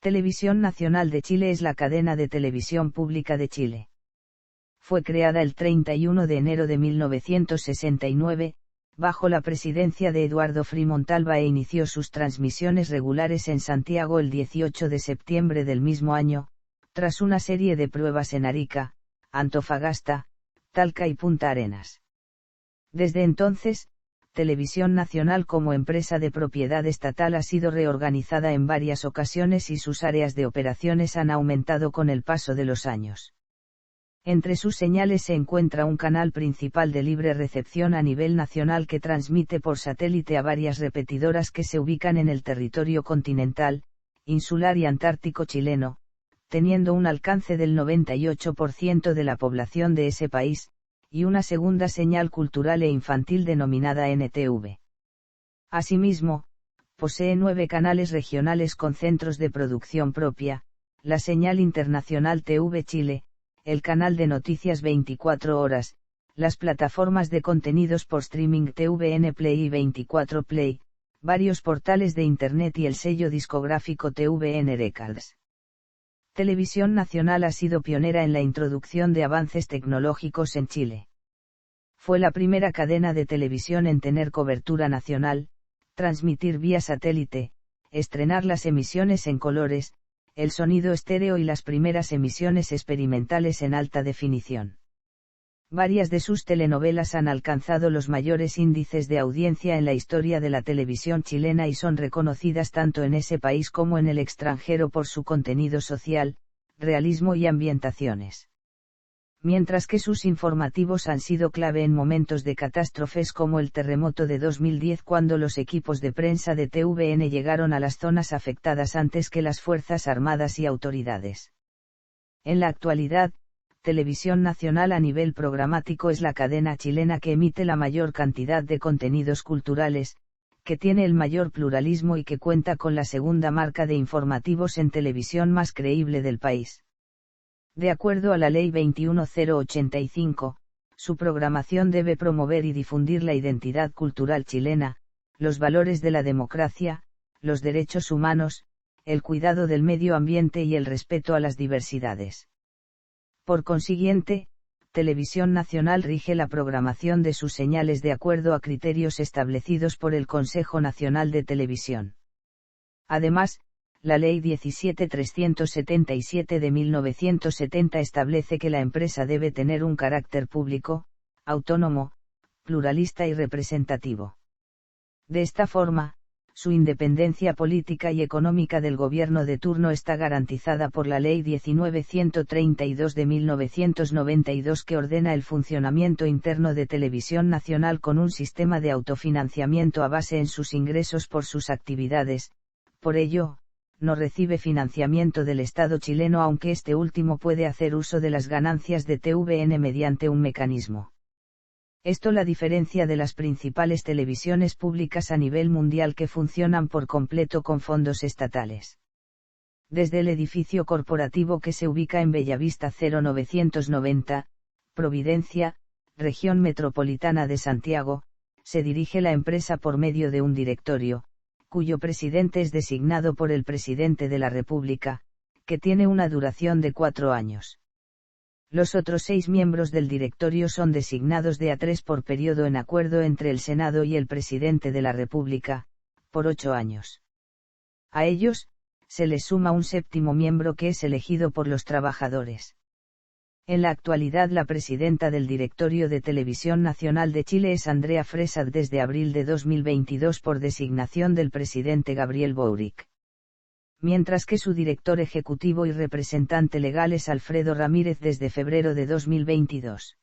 Televisión Nacional de Chile es la cadena de televisión pública de Chile. Fue creada el 31 de enero de 1969, bajo la presidencia de Eduardo Frei Montalva e inició sus transmisiones regulares en Santiago el 18 de septiembre del mismo año, tras una serie de pruebas en Arica, Antofagasta, Talca y Punta Arenas. Desde entonces, Televisión Nacional como empresa de propiedad estatal ha sido reorganizada en varias ocasiones y sus áreas de operaciones han aumentado con el paso de los años. Entre sus señales se encuentra un canal principal de libre recepción a nivel nacional que transmite por satélite a varias repetidoras que se ubican en el territorio continental, insular y antártico chileno, teniendo un alcance del 98% de la población de ese país, y una segunda señal cultural e infantil denominada NTV. Asimismo, posee 9 canales regionales con centros de producción propia, la señal internacional TV Chile, el canal de noticias 24 horas, las plataformas de contenidos por streaming TVN Play y 24 Play, varios portales de Internet y el sello discográfico TVN Records. Televisión Nacional ha sido pionera en la introducción de avances tecnológicos en Chile. Fue la primera cadena de televisión en tener cobertura nacional, transmitir vía satélite, estrenar las emisiones en colores, el sonido estéreo y las primeras emisiones experimentales en alta definición. Varias de sus telenovelas han alcanzado los mayores índices de audiencia en la historia de la televisión chilena y son reconocidas tanto en ese país como en el extranjero por su contenido social, realismo y ambientaciones. Mientras que sus informativos han sido clave en momentos de catástrofes como el terremoto de 2010 cuando los equipos de prensa de TVN llegaron a las zonas afectadas antes que las Fuerzas Armadas y autoridades. En la actualidad, Televisión Nacional a nivel programático es la cadena chilena que emite la mayor cantidad de contenidos culturales, que tiene el mayor pluralismo y que cuenta con la segunda marca de informativos en televisión más creíble del país. De acuerdo a la Ley 21085, su programación debe promover y difundir la identidad cultural chilena, los valores de la democracia, los derechos humanos, el cuidado del medio ambiente y el respeto a las diversidades. Por consiguiente, Televisión Nacional rige la programación de sus señales de acuerdo a criterios establecidos por el Consejo Nacional de Televisión. Además, la Ley 17.377 de 1970 establece que la empresa debe tener un carácter público, autónomo, pluralista y representativo. De esta forma, su independencia política y económica del gobierno de turno está garantizada por la Ley 19.132 de 1992 que ordena el funcionamiento interno de Televisión Nacional con un sistema de autofinanciamiento a base en sus ingresos por sus actividades. Por ello, no recibe financiamiento del Estado chileno aunque este último puede hacer uso de las ganancias de TVN mediante un mecanismo. Esto la diferencia de las principales televisiones públicas a nivel mundial que funcionan por completo con fondos estatales. Desde el edificio corporativo que se ubica en Bellavista 0990, Providencia, región metropolitana de Santiago, se dirige la empresa por medio de un directorio, cuyo presidente es designado por el presidente de la República, que tiene una duración de 4 años. Los otros 6 miembros del directorio son designados de a 3 por periodo en acuerdo entre el Senado y el presidente de la República, por 8 años. A ellos, se les suma un 7º miembro que es elegido por los trabajadores. En la actualidad la presidenta del directorio de Televisión Nacional de Chile es Andrea Fresat desde abril de 2022 por designación del presidente Gabriel Boric. Mientras que su director ejecutivo y representante legal es Alfredo Ramírez desde febrero de 2022.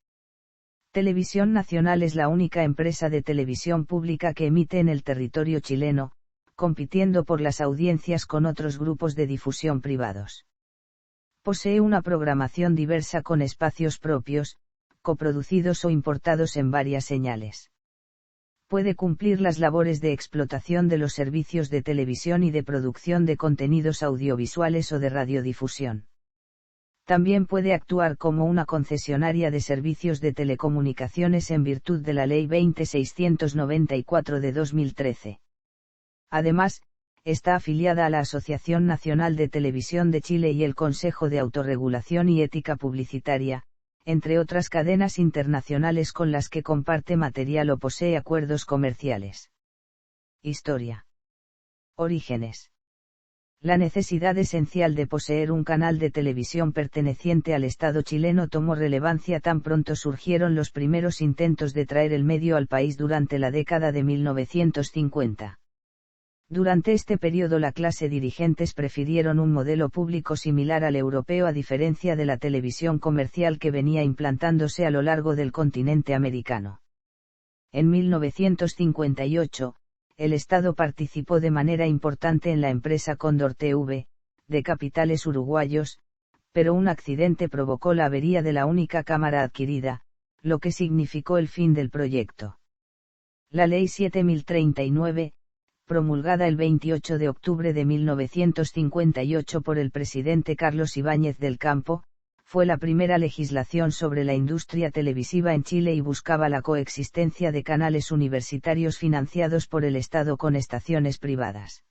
Televisión Nacional es la única empresa de televisión pública que emite en el territorio chileno, compitiendo por las audiencias con otros grupos de difusión privados. Posee una programación diversa con espacios propios, coproducidos o importados en varias señales. Puede cumplir las labores de explotación de los servicios de televisión y de producción de contenidos audiovisuales o de radiodifusión. También puede actuar como una concesionaria de servicios de telecomunicaciones en virtud de la Ley 20.694 de 2013. Además, está afiliada a la Asociación Nacional de Televisión de Chile y el Consejo de Autorregulación y Ética Publicitaria, entre otras cadenas internacionales con las que comparte material o posee acuerdos comerciales. Historia. Orígenes. La necesidad esencial de poseer un canal de televisión perteneciente al Estado chileno tomó relevancia tan pronto surgieron los primeros intentos de traer el medio al país durante la década de 1950. Durante este periodo la clase dirigentes prefirieron un modelo público similar al europeo a diferencia de la televisión comercial que venía implantándose a lo largo del continente americano. En 1958, el Estado participó de manera importante en la empresa Cóndor TV, de capitales uruguayos, pero un accidente provocó la avería de la única cámara adquirida, lo que significó el fin del proyecto. La Ley 7039, promulgada el 28 de octubre de 1958 por el presidente Carlos Ibáñez del Campo, fue la primera legislación sobre la industria televisiva en Chile y buscaba la coexistencia de canales universitarios financiados por el Estado con estaciones privadas.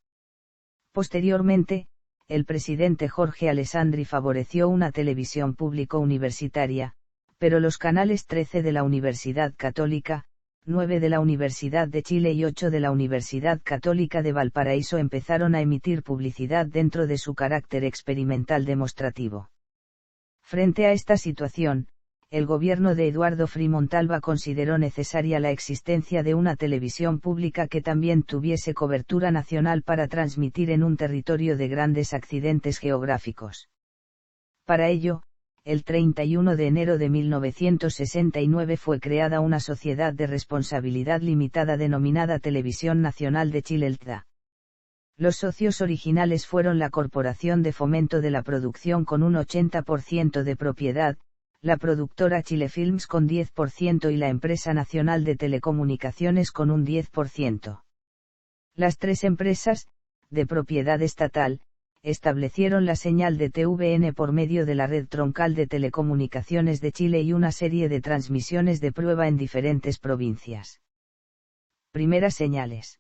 Posteriormente, el presidente Jorge Alessandri favoreció una televisión público-universitaria, pero los canales 13 de la Universidad Católica, 9 de la Universidad de Chile y 8 de la Universidad Católica de Valparaíso empezaron a emitir publicidad dentro de su carácter experimental demostrativo. Frente a esta situación, el gobierno de Eduardo Frei Montalva consideró necesaria la existencia de una televisión pública que también tuviese cobertura nacional para transmitir en un territorio de grandes accidentes geográficos. Para ello, el 31 de enero de 1969 fue creada una sociedad de responsabilidad limitada denominada Televisión Nacional de Chile (TNT). Los socios originales fueron la Corporación de Fomento de la Producción con un 80% de propiedad, la productora Chile Films con 10% y la Empresa Nacional de Telecomunicaciones con un 10%. Las tres empresas, de propiedad estatal, establecieron la señal de TVN por medio de la red troncal de telecomunicaciones de Chile y una serie de transmisiones de prueba en diferentes provincias. Primeras señales.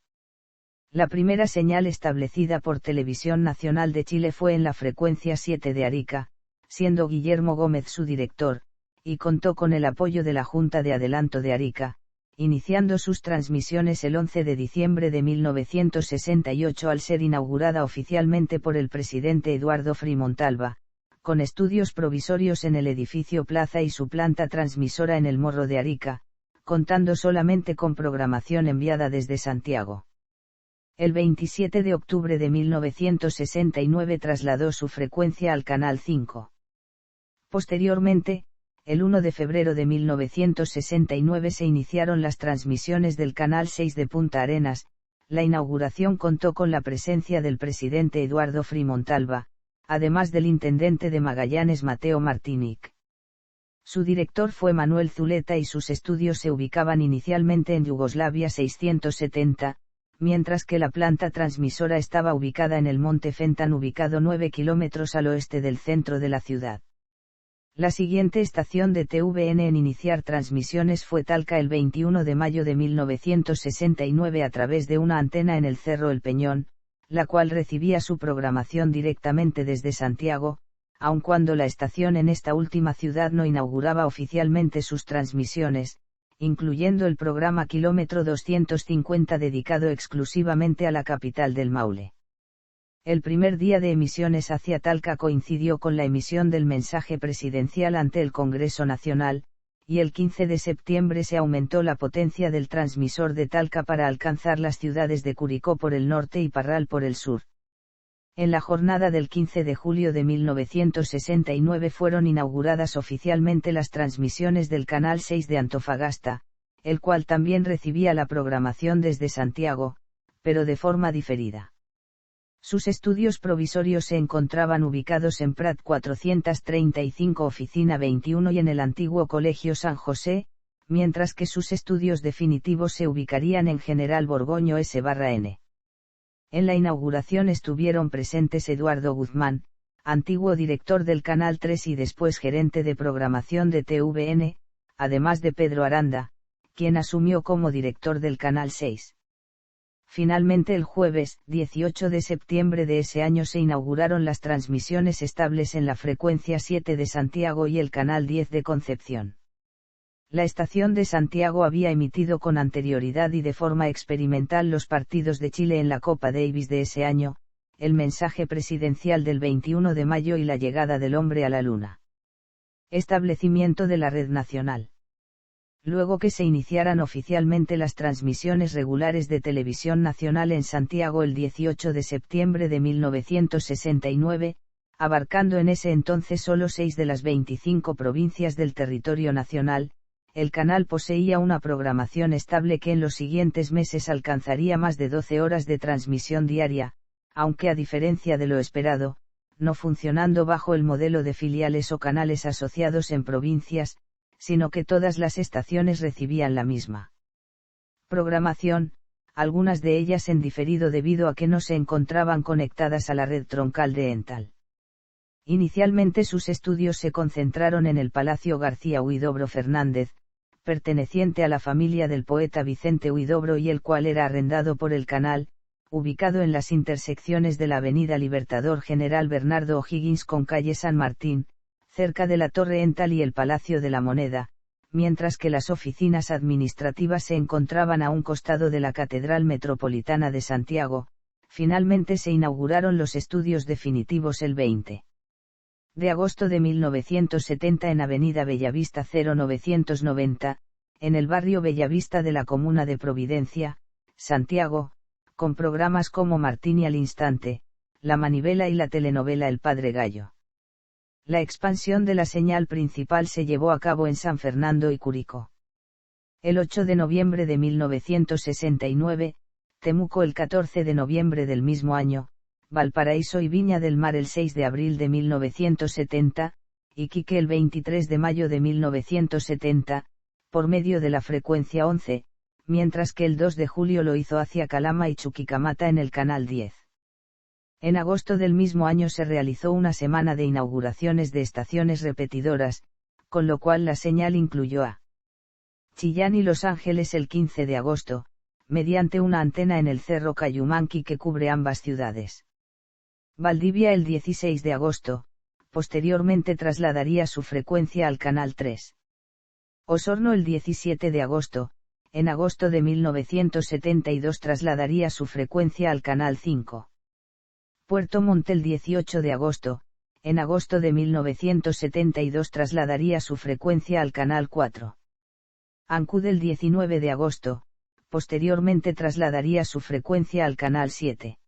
La primera señal establecida por Televisión Nacional de Chile fue en la frecuencia 7 de Arica, siendo Guillermo Gómez su director, y contó con el apoyo de la Junta de Adelanto de Arica, iniciando sus transmisiones el 11 de diciembre de 1968 al ser inaugurada oficialmente por el presidente Eduardo Frei Montalva, con estudios provisorios en el edificio Plaza y su planta transmisora en el Morro de Arica, contando solamente con programación enviada desde Santiago. El 27 de octubre de 1969 trasladó su frecuencia al Canal 5. Posteriormente, el 1 de febrero de 1969 se iniciaron las transmisiones del Canal 6 de Punta Arenas. La inauguración contó con la presencia del presidente Eduardo Frei Montalva, además del intendente de Magallanes Mateo Martinic. Su director fue Manuel Zuleta y sus estudios se ubicaban inicialmente en Yugoslavia 670, mientras que la planta transmisora estaba ubicada en el Monte Fentan ubicado 9 kilómetros al oeste del centro de la ciudad. La siguiente estación de TVN en iniciar transmisiones fue Talca el 21 de mayo de 1969 a través de una antena en el Cerro El Peñón, la cual recibía su programación directamente desde Santiago, aun cuando la estación en esta última ciudad no inauguraba oficialmente sus transmisiones, incluyendo el programa Kilómetro 250 dedicado exclusivamente a la capital del Maule. El primer día de emisiones hacia Talca coincidió con la emisión del mensaje presidencial ante el Congreso Nacional, y el 15 de septiembre se aumentó la potencia del transmisor de Talca para alcanzar las ciudades de Curicó por el norte y Parral por el sur. En la jornada del 15 de julio de 1969 fueron inauguradas oficialmente las transmisiones del Canal 6 de Antofagasta, el cual también recibía la programación desde Santiago, pero de forma diferida. Sus estudios provisorios se encontraban ubicados en Prat 435 Oficina 21 y en el antiguo Colegio San José, mientras que sus estudios definitivos se ubicarían en General Borgoño S/N. En la inauguración estuvieron presentes Eduardo Guzmán, antiguo director del Canal 3 y después gerente de programación de TVN, además de Pedro Aranda, quien asumió como director del Canal 6. Finalmente el jueves, 18 de septiembre de ese año se inauguraron las transmisiones estables en la frecuencia 7 de Santiago y el canal 10 de Concepción. La estación de Santiago había emitido con anterioridad y de forma experimental los partidos de Chile en la Copa Davis de ese año, el mensaje presidencial del 21 de mayo y la llegada del hombre a la luna. Establecimiento de la red nacional. Luego que se iniciaran oficialmente las transmisiones regulares de televisión nacional en Santiago el 18 de septiembre de 1969, abarcando en ese entonces solo 6 de las 25 provincias del territorio nacional, el canal poseía una programación estable que en los siguientes meses alcanzaría más de 12 horas de transmisión diaria, aunque a diferencia de lo esperado, no funcionando bajo el modelo de filiales o canales asociados en provincias, sino que todas las estaciones recibían la misma programación, algunas de ellas en diferido debido a que no se encontraban conectadas a la red troncal de Entel. Inicialmente sus estudios se concentraron en el Palacio García Huidobro Fernández, perteneciente a la familia del poeta Vicente Huidobro y el cual era arrendado por el canal, ubicado en las intersecciones de la Avenida Libertador General Bernardo O'Higgins con calle San Martín, cerca de la Torre Entel y el Palacio de la Moneda, mientras que las oficinas administrativas se encontraban a un costado de la Catedral Metropolitana de Santiago. Finalmente se inauguraron los estudios definitivos el 20 de agosto de 1970 en Avenida Bellavista 0990, en el barrio Bellavista de la comuna de Providencia, Santiago, con programas como Martini al Instante, La Manivela y la telenovela El Padre Gallo. La expansión de la señal principal se llevó a cabo en San Fernando y Curicó. El 8 de noviembre de 1969, Temuco el 14 de noviembre del mismo año, Valparaíso y Viña del Mar el 6 de abril de 1970, Iquique el 23 de mayo de 1970, por medio de la frecuencia 11, mientras que el 2 de julio lo hizo hacia Calama y Chuquicamata en el canal 10. En agosto del mismo año se realizó una semana de inauguraciones de estaciones repetidoras, con lo cual la señal incluyó a Chillán y Los Ángeles el 15 de agosto, mediante una antena en el Cerro Cayumanqui que cubre ambas ciudades. Valdivia el 16 de agosto, posteriormente trasladaría su frecuencia al canal 3. Osorno el 17 de agosto, en agosto de 1972 trasladaría su frecuencia al canal 5. Puerto Montt el 18 de agosto, en agosto de 1972 trasladaría su frecuencia al canal 4. Ancud el 19 de agosto, posteriormente trasladaría su frecuencia al canal 7.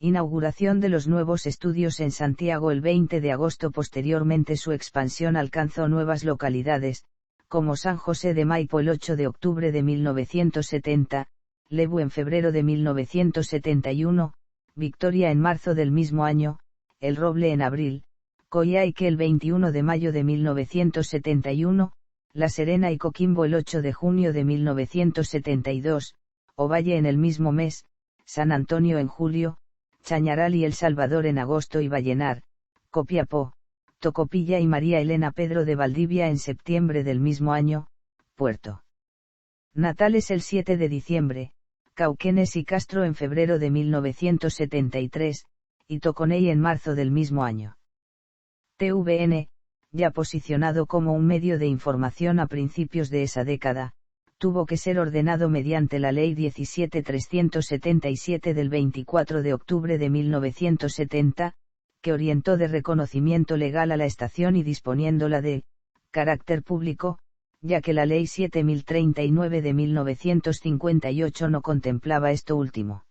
Inauguración de los nuevos estudios en Santiago el 20 de agosto. Posteriormente su expansión alcanzó nuevas localidades, como San José de Maipo el 8 de octubre de 1970, Lebu en febrero de 1971, Victoria en marzo del mismo año, El Roble en abril, Coyhaique el 21 de mayo de 1971, La Serena y Coquimbo el 8 de junio de 1972, Ovalle en el mismo mes, San Antonio en julio, Chañaral y El Salvador en agosto y Vallenar, Copiapó, Tocopilla y María Elena Pedro de Valdivia en septiembre del mismo año, Puerto Natales el 7 de diciembre, Cauquenes y Castro en febrero de 1973, y Toconey en marzo del mismo año. TVN, ya posicionado como un medio de información a principios de esa década, tuvo que ser ordenado mediante la Ley 17.377 del 24 de octubre de 1970, que orientó de reconocimiento legal a la estación y disponiéndola de carácter público, ya que la Ley 7039 de 1958 no contemplaba esto último.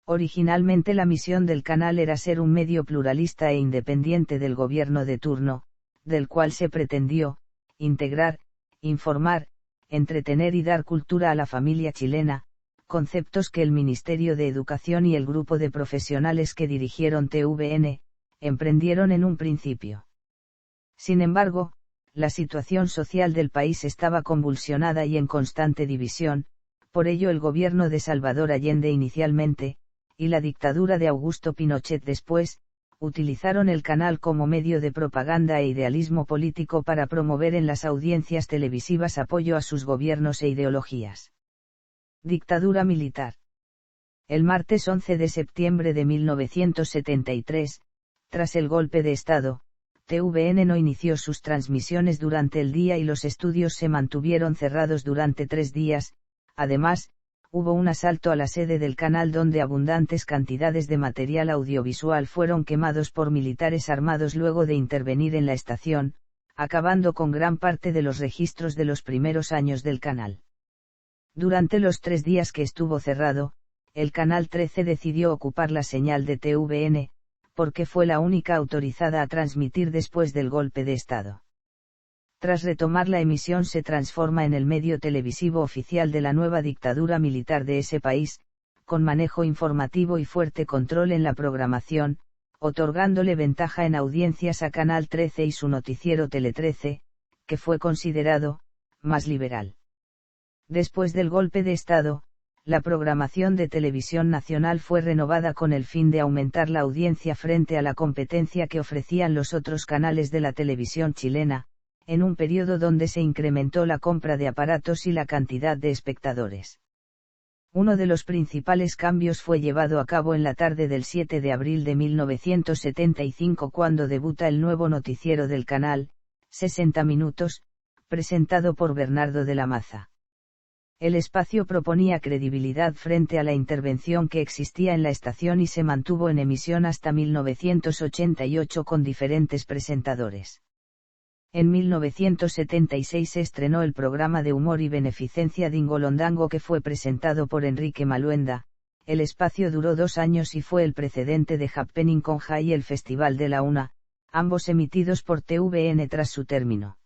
Originalmente la misión del canal era ser un medio pluralista e independiente del gobierno de turno, del cual se pretendió integrar, informar, entretener y dar cultura a la familia chilena, conceptos que el Ministerio de Educación y el grupo de profesionales que dirigieron TVN, emprendieron en un principio. Sin embargo, la situación social del país estaba convulsionada y en constante división, por ello el gobierno de Salvador Allende inicialmente, y la dictadura de Augusto Pinochet después, utilizaron el canal como medio de propaganda e idealismo político para promover en las audiencias televisivas apoyo a sus gobiernos e ideologías. Dictadura militar. El martes 11 de septiembre de 1973, tras el golpe de Estado, TVN no inició sus transmisiones durante el día y los estudios se mantuvieron cerrados durante 3 días. Además, hubo un asalto a la sede del canal donde abundantes cantidades de material audiovisual fueron quemados por militares armados luego de intervenir en la estación, acabando con gran parte de los registros de los primeros años del canal. Durante los 3 días que estuvo cerrado, el Canal 13 decidió ocupar la señal de TVN, porque fue la única autorizada a transmitir después del golpe de Estado. Tras retomar la emisión se transforma en el medio televisivo oficial de la nueva dictadura militar de ese país, con manejo informativo y fuerte control en la programación, otorgándole ventaja en audiencias a Canal 13 y su noticiero Tele 13, que fue considerado más liberal. Después del golpe de Estado, la programación de televisión nacional fue renovada con el fin de aumentar la audiencia frente a la competencia que ofrecían los otros canales de la televisión chilena, en un periodo donde se incrementó la compra de aparatos y la cantidad de espectadores. Uno de los principales cambios fue llevado a cabo en la tarde del 7 de abril de 1975 cuando debuta el nuevo noticiero del canal, 60 minutos, presentado por Bernardo de la Maza. El espacio proponía credibilidad frente a la intervención que existía en la estación y se mantuvo en emisión hasta 1988 con diferentes presentadores. En 1976 se estrenó el programa de humor y beneficencia Dingolondango que fue presentado por Enrique Maluenda. El espacio duró 2 años y fue el precedente de Happening con Jay y el Festival de la Una, ambos emitidos por TVN tras su término.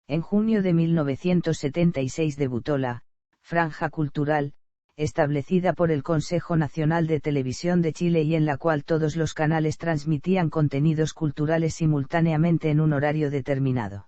En junio de 1976 debutó la Franja Cultural, establecida por el Consejo Nacional de Televisión de Chile y en la cual todos los canales transmitían contenidos culturales simultáneamente en un horario determinado.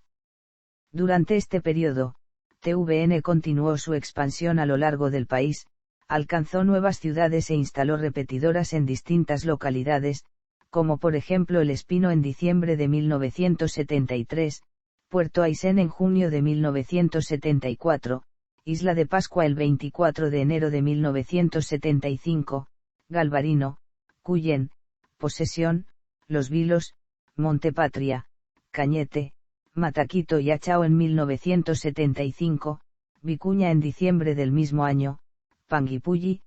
Durante este periodo, TVN continuó su expansión a lo largo del país, alcanzó nuevas ciudades e instaló repetidoras en distintas localidades, como por ejemplo El Espino en diciembre de 1973, Puerto Aysén en junio de 1974, Isla de Pascua el 24 de enero de 1975, Galvarino, Cuyén, Posesión, Los Vilos, Montepatria, Cañete, Mataquito y Achao en 1975, Vicuña en diciembre del mismo año, Panguipulli,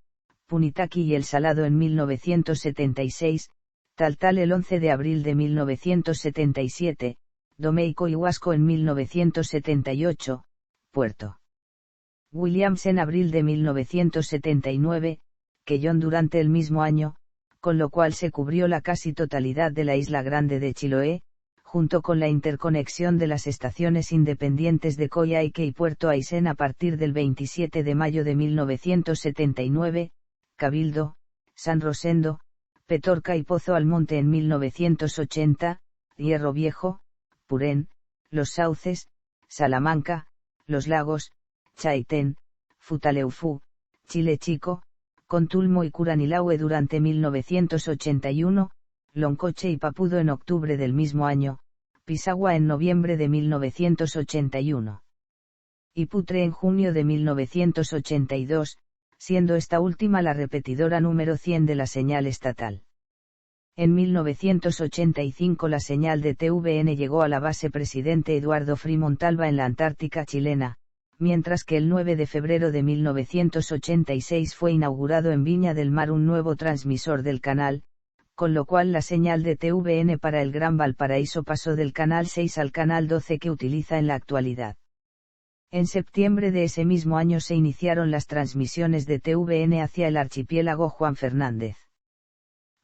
Punitaqui y El Salado en 1976, Taltal el 11 de abril de 1977, Domeico y Huasco en 1978, Puerto Williams en abril de 1979, Quellón durante el mismo año, con lo cual se cubrió la casi totalidad de la Isla Grande de Chiloé, junto con la interconexión de las estaciones independientes de Coyhaique y Puerto Aysén a partir del 27 de mayo de 1979, Cabildo, San Rosendo, Petorca y Pozo Almonte en 1980, Hierro Viejo, Purén, Los Sauces, Salamanca, Los Lagos, Chaitén, Futaleufú, Chile Chico, Contulmo y Curanilahue durante 1981, Loncoche y Papudo en octubre del mismo año, Pisagua en noviembre de 1981. Y Putre en junio de 1982, siendo esta última la repetidora número 100 de la señal estatal. En 1985 la señal de TVN llegó a la base Presidente Eduardo Frei Montalva en la Antártica chilena, mientras que el 9 de febrero de 1986 fue inaugurado en Viña del Mar un nuevo transmisor del canal, con lo cual la señal de TVN para el Gran Valparaíso pasó del canal 6 al canal 12 que utiliza en la actualidad. En septiembre de ese mismo año se iniciaron las transmisiones de TVN hacia el archipiélago Juan Fernández.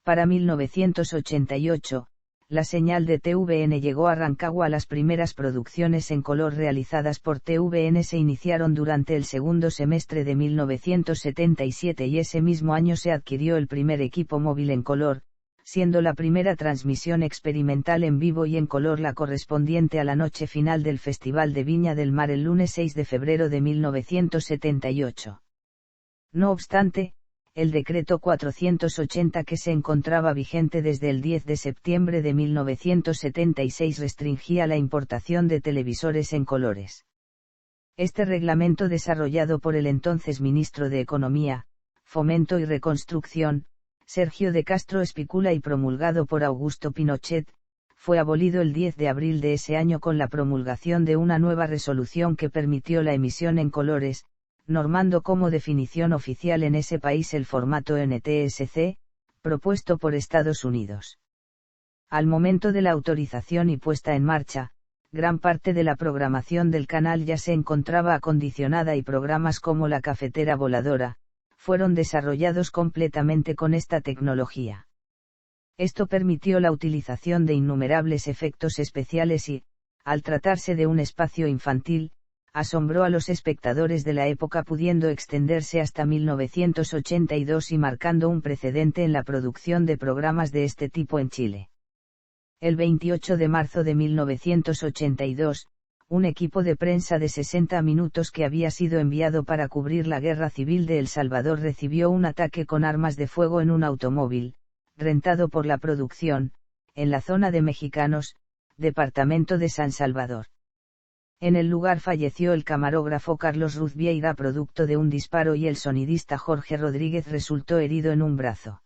Para 1988, la señal de TVN llegó a Rancagua. Las primeras producciones en color realizadas por TVN se iniciaron durante el segundo semestre de 1977 y ese mismo año se adquirió el primer equipo móvil en color, siendo la primera transmisión experimental en vivo y en color la correspondiente a la noche final del Festival de Viña del Mar el lunes 6 de febrero de 1978. No obstante, el decreto 480 que se encontraba vigente desde el 10 de septiembre de 1976 restringía la importación de televisores en colores. Este reglamento desarrollado por el entonces ministro de Economía, Fomento y Reconstrucción, Sergio de Castro espicula y promulgado por Augusto Pinochet, fue abolido el 10 de abril de ese año con la promulgación de una nueva resolución que permitió la emisión en colores, normando como definición oficial en ese país el formato NTSC, propuesto por Estados Unidos. Al momento de la autorización y puesta en marcha, gran parte de la programación del canal ya se encontraba acondicionada y programas como La Cafetera Voladora, fueron desarrollados completamente con esta tecnología. Esto permitió la utilización de innumerables efectos especiales y, al tratarse de un espacio infantil, asombró a los espectadores de la época pudiendo extenderse hasta 1982 y marcando un precedente en la producción de programas de este tipo en Chile. El 28 de marzo de 1982, un equipo de prensa de 60 minutos que había sido enviado para cubrir la guerra civil de El Salvador recibió un ataque con armas de fuego en un automóvil, rentado por la producción, en la zona de Mexicanos, departamento de San Salvador. En el lugar falleció el camarógrafo Carlos Ruz Vieira producto de un disparo y el sonidista Jorge Rodríguez resultó herido en un brazo.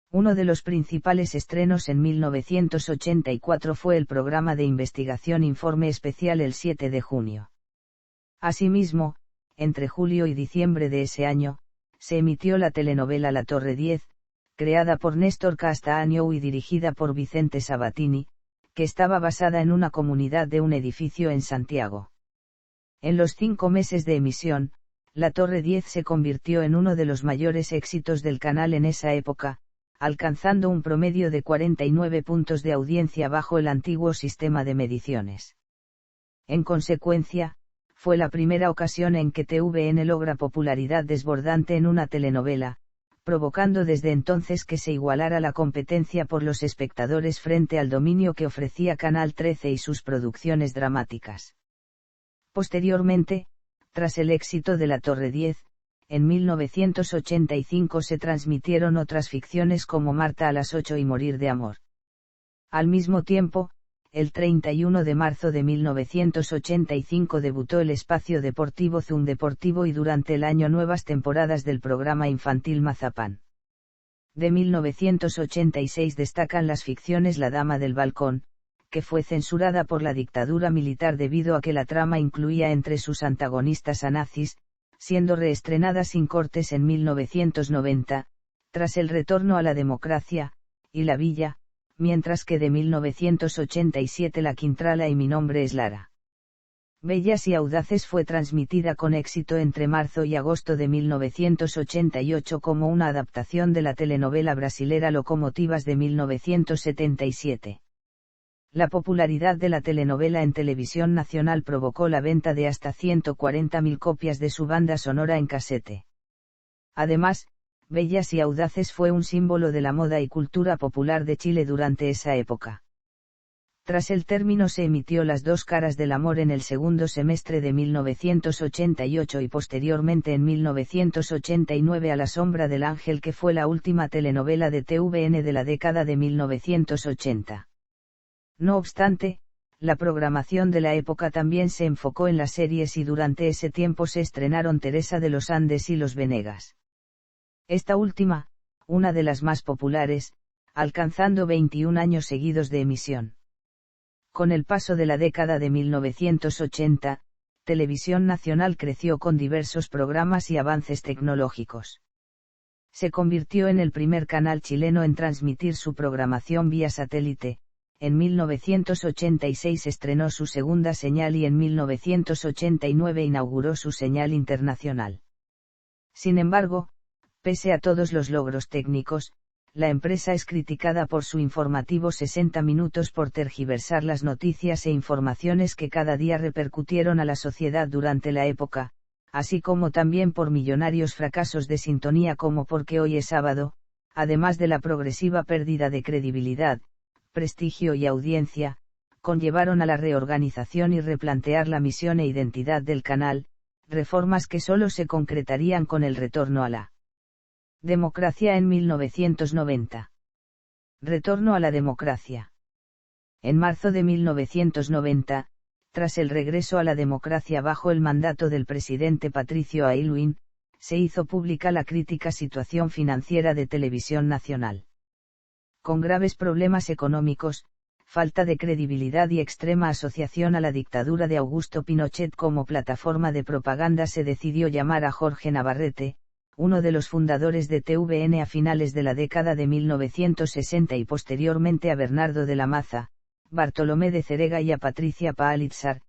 Uno de los principales estrenos en 1984 fue el programa de investigación Informe Especial el 7 de junio. Asimismo, entre julio y diciembre de ese año, se emitió la telenovela La Torre 10, creada por Néstor Castaño y dirigida por Vicente Sabatini, que estaba basada en una comunidad de un edificio en Santiago. En los 5 meses de emisión, La Torre 10 se convirtió en uno de los mayores éxitos del canal en esa época, alcanzando un promedio de 49 puntos de audiencia bajo el antiguo sistema de mediciones. En consecuencia, fue la primera ocasión en que TVN logra popularidad desbordante en una telenovela, provocando desde entonces que se igualara la competencia por los espectadores frente al dominio que ofrecía Canal 13 y sus producciones dramáticas. Posteriormente, tras el éxito de La Torre 10, en 1985 se transmitieron otras ficciones como Marta a las 8 y Morir de amor. Al mismo tiempo, el 31 de marzo de 1985 debutó el espacio deportivo Zoom Deportivo y durante el año nuevas temporadas del programa infantil Mazapán. De 1986 destacan las ficciones La Dama del Balcón, que fue censurada por la dictadura militar debido a que la trama incluía entre sus antagonistas a nazis, siendo reestrenada sin cortes en 1990, tras el retorno a la democracia, y La Villa, mientras que de 1987 La Quintrala y Mi nombre es Lara. Bellas y Audaces fue transmitida con éxito entre marzo y agosto de 1988 como una adaptación de la telenovela brasilera Locomotivas de 1977. La popularidad de la telenovela en televisión nacional provocó la venta de hasta 140.000 copias de su banda sonora en casete. Además, Bellas y Audaces fue un símbolo de la moda y cultura popular de Chile durante esa época. Tras el término se emitió Las dos caras del amor en el segundo semestre de 1988 y posteriormente en 1989 A la sombra del ángel, que fue la última telenovela de TVN de la década de 1980. No obstante, la programación de la época también se enfocó en las series y durante ese tiempo se estrenaron Teresa de los Andes y Los Venegas. Esta última, una de las más populares, alcanzando 21 años seguidos de emisión. Con el paso de la década de 1980, Televisión Nacional creció con diversos programas y avances tecnológicos. Se convirtió en el primer canal chileno en transmitir su programación vía satélite. En 1986 estrenó su segunda señal y en 1989 inauguró su señal internacional. Sin embargo, pese a todos los logros técnicos, la empresa es criticada por su informativo 60 minutos por tergiversar las noticias e informaciones que cada día repercutieron a la sociedad durante la época, así como también por millonarios fracasos de sintonía como Porque hoy es sábado, además de la progresiva pérdida de credibilidad, prestigio y audiencia, conllevaron a la reorganización y replantear la misión e identidad del canal, reformas que solo se concretarían con el retorno a la democracia en 1990. Retorno a la democracia. En marzo de 1990, tras el regreso a la democracia bajo el mandato del presidente Patricio Aylwin, se hizo pública la crítica situación financiera de Televisión Nacional. Con graves problemas económicos, falta de credibilidad y extrema asociación a la dictadura de Augusto Pinochet como plataforma de propaganda, se decidió llamar a Jorge Navarrete, uno de los fundadores de TVN a finales de la década de 1960 y posteriormente a Bernardo de la Maza, Bartolomé de Cerega y a Patricia Palitzar,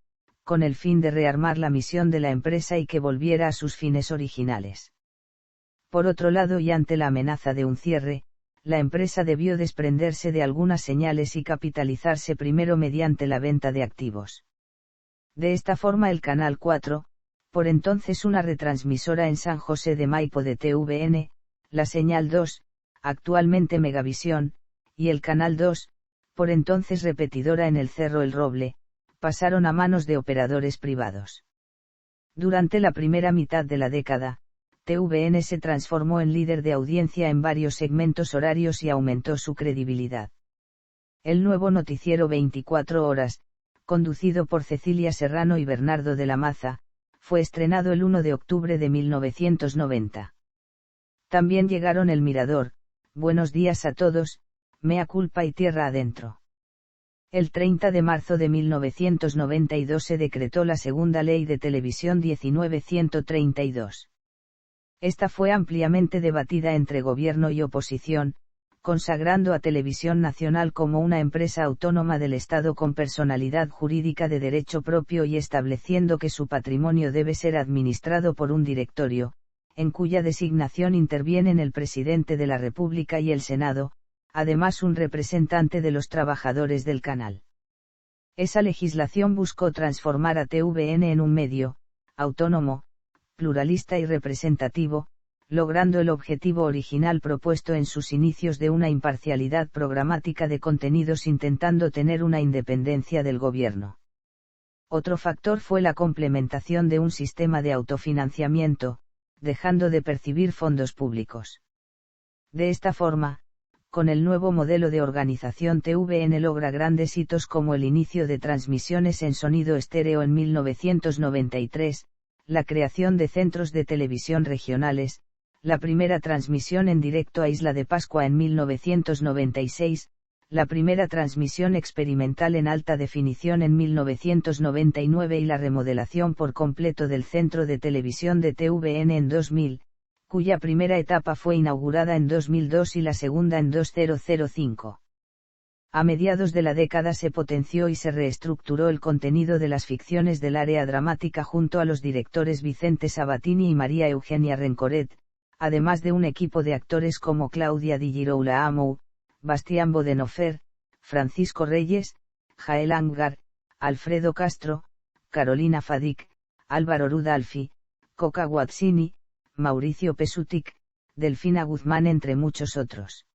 con el fin de rearmar la misión de la empresa y que volviera a sus fines originales. Por otro lado, y ante la amenaza de un cierre, la empresa debió desprenderse de algunas señales y capitalizarse primero mediante la venta de activos. De esta forma el Canal 4, por entonces una retransmisora en San José de Maipo de TVN, la Señal 2, actualmente Megavisión, y el Canal 2, por entonces repetidora en el Cerro El Roble, pasaron a manos de operadores privados. Durante la primera mitad de la década, TVN se transformó en líder de audiencia en varios segmentos horarios y aumentó su credibilidad. El nuevo noticiero 24 horas, conducido por Cecilia Serrano y Bernardo de la Maza, fue estrenado el 1 de octubre de 1990. También llegaron El Mirador, Buenos días a todos, Mea culpa y Tierra adentro. El 30 de marzo de 1992 se decretó la segunda ley de televisión 19.132. Esta fue ampliamente debatida entre gobierno y oposición, consagrando a Televisión Nacional como una empresa autónoma del Estado con personalidad jurídica de derecho propio y estableciendo que su patrimonio debe ser administrado por un directorio, en cuya designación intervienen el presidente de la República y el Senado, además un representante de los trabajadores del canal. Esa legislación buscó transformar a TVN en un medio, autónomo, pluralista y representativo, logrando el objetivo original propuesto en sus inicios de una imparcialidad programática de contenidos intentando tener una independencia del gobierno. Otro factor fue la complementación de un sistema de autofinanciamiento, dejando de percibir fondos públicos. De esta forma, con el nuevo modelo de organización TVN logra grandes hitos como el inicio de transmisiones en sonido estéreo en 1993, la creación de centros de televisión regionales, la primera transmisión en directo a Isla de Pascua en 1996, la primera transmisión experimental en alta definición en 1999 y la remodelación por completo del centro de televisión de TVN en 2000, cuya primera etapa fue inaugurada en 2002 y la segunda en 2005. A mediados de la década se potenció y se reestructuró el contenido de las ficciones del área dramática junto a los directores Vicente Sabatini y María Eugenia Rencoret, además de un equipo de actores como Claudia Di Girolamo, Bastián Bodenhofer, Francisco Reyes, Jael Angar, Alfredo Castro, Carolina Fadik, Álvaro Rudolfi, Coca Guazzini, Mauricio Pesutic, Delfina Guzmán entre muchos otros.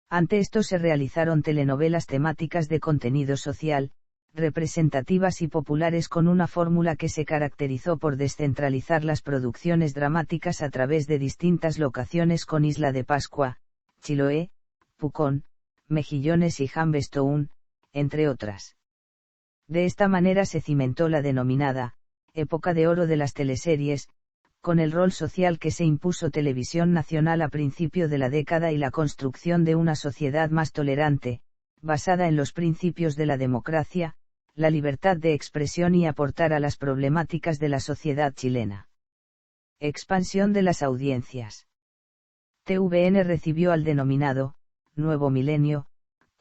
Ante esto se realizaron telenovelas temáticas de contenido social, representativas y populares con una fórmula que se caracterizó por descentralizar las producciones dramáticas a través de distintas locaciones con Isla de Pascua, Chiloé, Pucón, Mejillones y Jambestown, entre otras. De esta manera se cimentó la denominada época de oro de las teleseries, con el rol social que se impuso Televisión Nacional a principio de la década y la construcción de una sociedad más tolerante, basada en los principios de la democracia, la libertad de expresión y aportar a las problemáticas de la sociedad chilena. Expansión de las audiencias. TVN recibió al denominado Nuevo Milenio,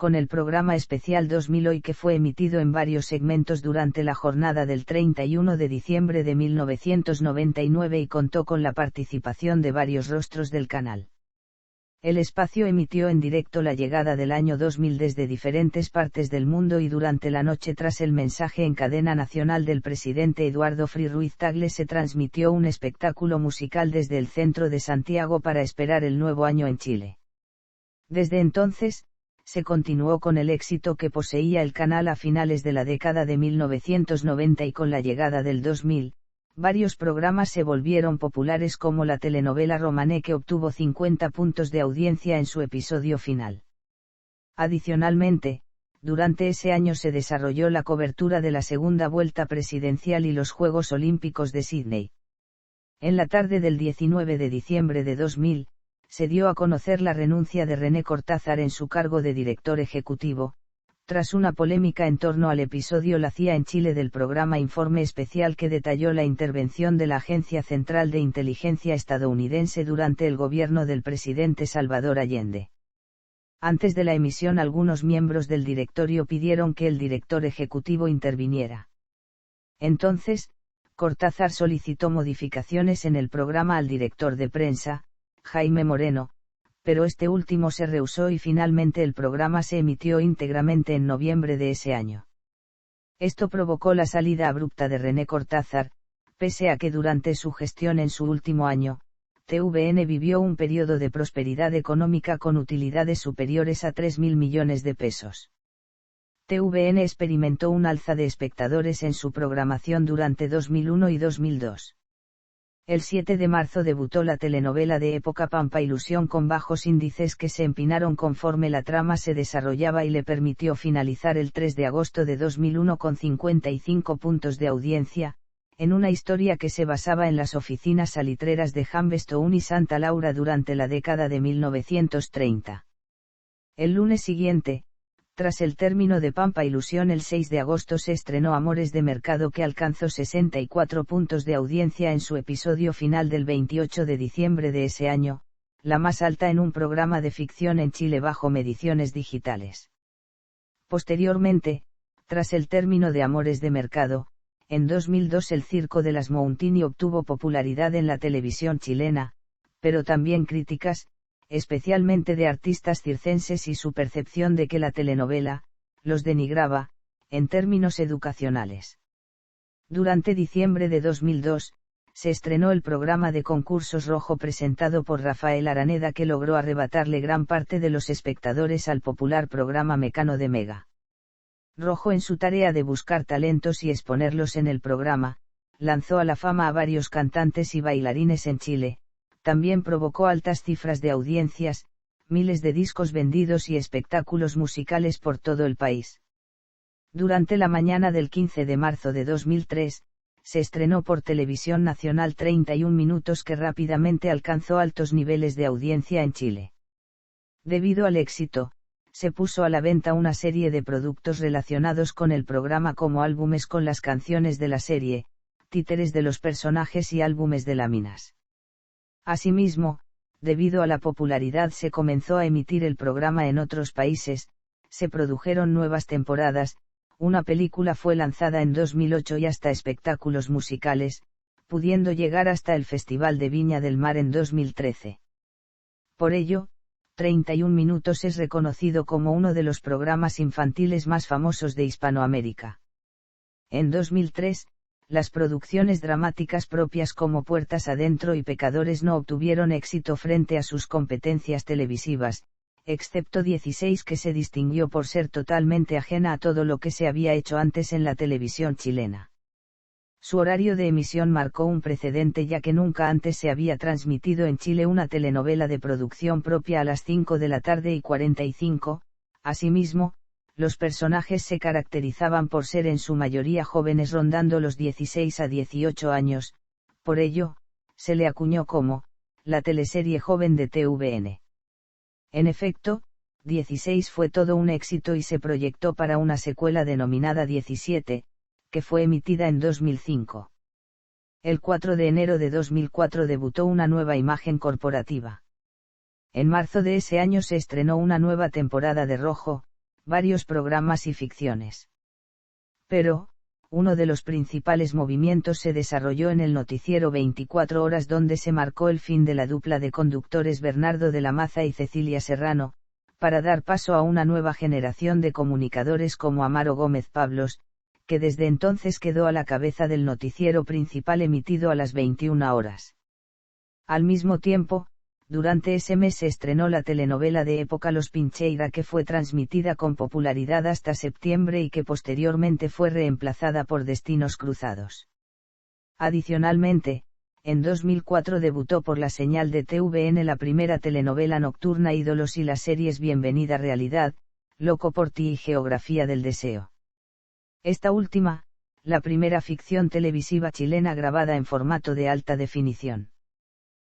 con el programa especial 2000 Hoy que fue emitido en varios segmentos durante la jornada del 31 de diciembre de 1999 y contó con la participación de varios rostros del canal. El espacio emitió en directo la llegada del año 2000 desde diferentes partes del mundo y durante la noche tras el mensaje en cadena nacional del presidente Eduardo Frei Ruiz-Tagle se transmitió un espectáculo musical desde el centro de Santiago para esperar el nuevo año en Chile. Desde entonces, se continuó con el éxito que poseía el canal a finales de la década de 1990 y con la llegada del 2000, varios programas se volvieron populares como la telenovela Romané que obtuvo 50 puntos de audiencia en su episodio final. Adicionalmente, durante ese año se desarrolló la cobertura de la segunda vuelta presidencial y los Juegos Olímpicos de Sídney. En la tarde del 19 de diciembre de 2000, se dio a conocer la renuncia de René Cortázar en su cargo de director ejecutivo, tras una polémica en torno al episodio La CIA en Chile del programa Informe Especial que detalló la intervención de la Agencia Central de Inteligencia estadounidense durante el gobierno del presidente Salvador Allende. Antes de la emisión, algunos miembros del directorio pidieron que el director ejecutivo interviniera. Entonces, Cortázar solicitó modificaciones en el programa al director de prensa, Jaime Moreno, pero este último se rehusó y finalmente el programa se emitió íntegramente en noviembre de ese año. Esto provocó la salida abrupta de René Cortázar, pese a que durante su gestión en su último año, TVN vivió un periodo de prosperidad económica con utilidades superiores a 3.000 millones de pesos. TVN experimentó un alza de espectadores en su programación durante 2001 y 2002. El 7 de marzo debutó la telenovela de época Pampa Ilusión con bajos índices que se empinaron conforme la trama se desarrollaba y le permitió finalizar el 3 de agosto de 2001 con 55 puntos de audiencia, en una historia que se basaba en las oficinas salitreras de Jambestown y Santa Laura durante la década de 1930. El lunes siguiente, tras el término de Pampa Ilusión el 6 de agosto se estrenó Amores de Mercado que alcanzó 64 puntos de audiencia en su episodio final del 28 de diciembre de ese año, la más alta en un programa de ficción en Chile bajo mediciones digitales. Posteriormente, tras el término de Amores de Mercado, en 2002 el Circo de las Mountini obtuvo popularidad en la televisión chilena, pero también críticas, especialmente de artistas circenses y su percepción de que la telenovela, los denigraba, en términos educacionales. Durante diciembre de 2002, se estrenó el programa de concursos Rojo presentado por Rafael Araneda que logró arrebatarle gran parte de los espectadores al popular programa Mecano de Mega. Rojo, en su tarea de buscar talentos y exponerlos en el programa, lanzó a la fama a varios cantantes y bailarines en Chile. También provocó altas cifras de audiencias, miles de discos vendidos y espectáculos musicales por todo el país. Durante la mañana del 15 de marzo de 2003, se estrenó por Televisión Nacional 31 minutos que rápidamente alcanzó altos niveles de audiencia en Chile. Debido al éxito, se puso a la venta una serie de productos relacionados con el programa como álbumes con las canciones de la serie, títeres de los personajes y álbumes de láminas. Asimismo, debido a la popularidad se comenzó a emitir el programa en otros países, se produjeron nuevas temporadas, una película fue lanzada en 2008 y hasta espectáculos musicales, pudiendo llegar hasta el Festival de Viña del Mar en 2013. Por ello, 31 minutos es reconocido como uno de los programas infantiles más famosos de Hispanoamérica. En 2003, las producciones dramáticas propias como Puertas Adentro y Pecadores no obtuvieron éxito frente a sus competencias televisivas, excepto 16 que se distinguió por ser totalmente ajena a todo lo que se había hecho antes en la televisión chilena. Su horario de emisión marcó un precedente ya que nunca antes se había transmitido en Chile una telenovela de producción propia a las 5 de la tarde y 45, asimismo, los personajes se caracterizaban por ser en su mayoría jóvenes rondando los 16 a 18 años, por ello, se le acuñó como, la teleserie joven de TVN. En efecto, 16 fue todo un éxito y se proyectó para una secuela denominada 17, que fue emitida en 2005. El 4 de enero de 2004 debutó una nueva imagen corporativa. En marzo de ese año se estrenó una nueva temporada de Rojo, varios programas y ficciones. Pero, uno de los principales movimientos se desarrolló en el noticiero 24 horas donde se marcó el fin de la dupla de conductores Bernardo de la Maza y Cecilia Serrano, para dar paso a una nueva generación de comunicadores como Amaro Gómez Pablos, que desde entonces quedó a la cabeza del noticiero principal emitido a las 21 horas. Al mismo tiempo, durante ese mes se estrenó la telenovela de época Los Pincheira que fue transmitida con popularidad hasta septiembre y que posteriormente fue reemplazada por Destinos Cruzados. Adicionalmente, en 2004 debutó por la señal de TVN la primera telenovela nocturna Ídolos y las series Bienvenida Realidad, Loco por ti y Geografía del Deseo. Esta última, la primera ficción televisiva chilena grabada en formato de alta definición.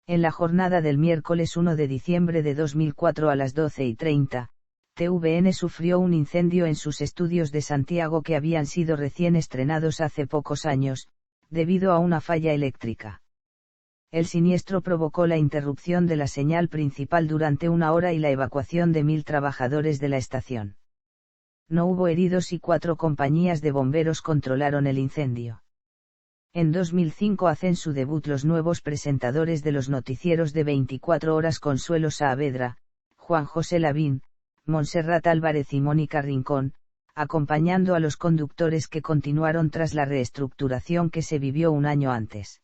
En la jornada del miércoles 1 de diciembre de 2004 a las 12:30, TVN sufrió un incendio en sus estudios de Santiago que habían sido recién estrenados hace pocos años, debido a una falla eléctrica. El siniestro provocó la interrupción de la señal principal durante una hora y la evacuación de 1.000 trabajadores de la estación. No hubo heridos y 4 compañías de bomberos controlaron el incendio. En 2005 hacen su debut los nuevos presentadores de los noticieros de 24 horas Consuelo Saavedra, Juan José Lavín, Montserrat Álvarez y Mónica Rincón, acompañando a los conductores que continuaron tras la reestructuración que se vivió un año antes.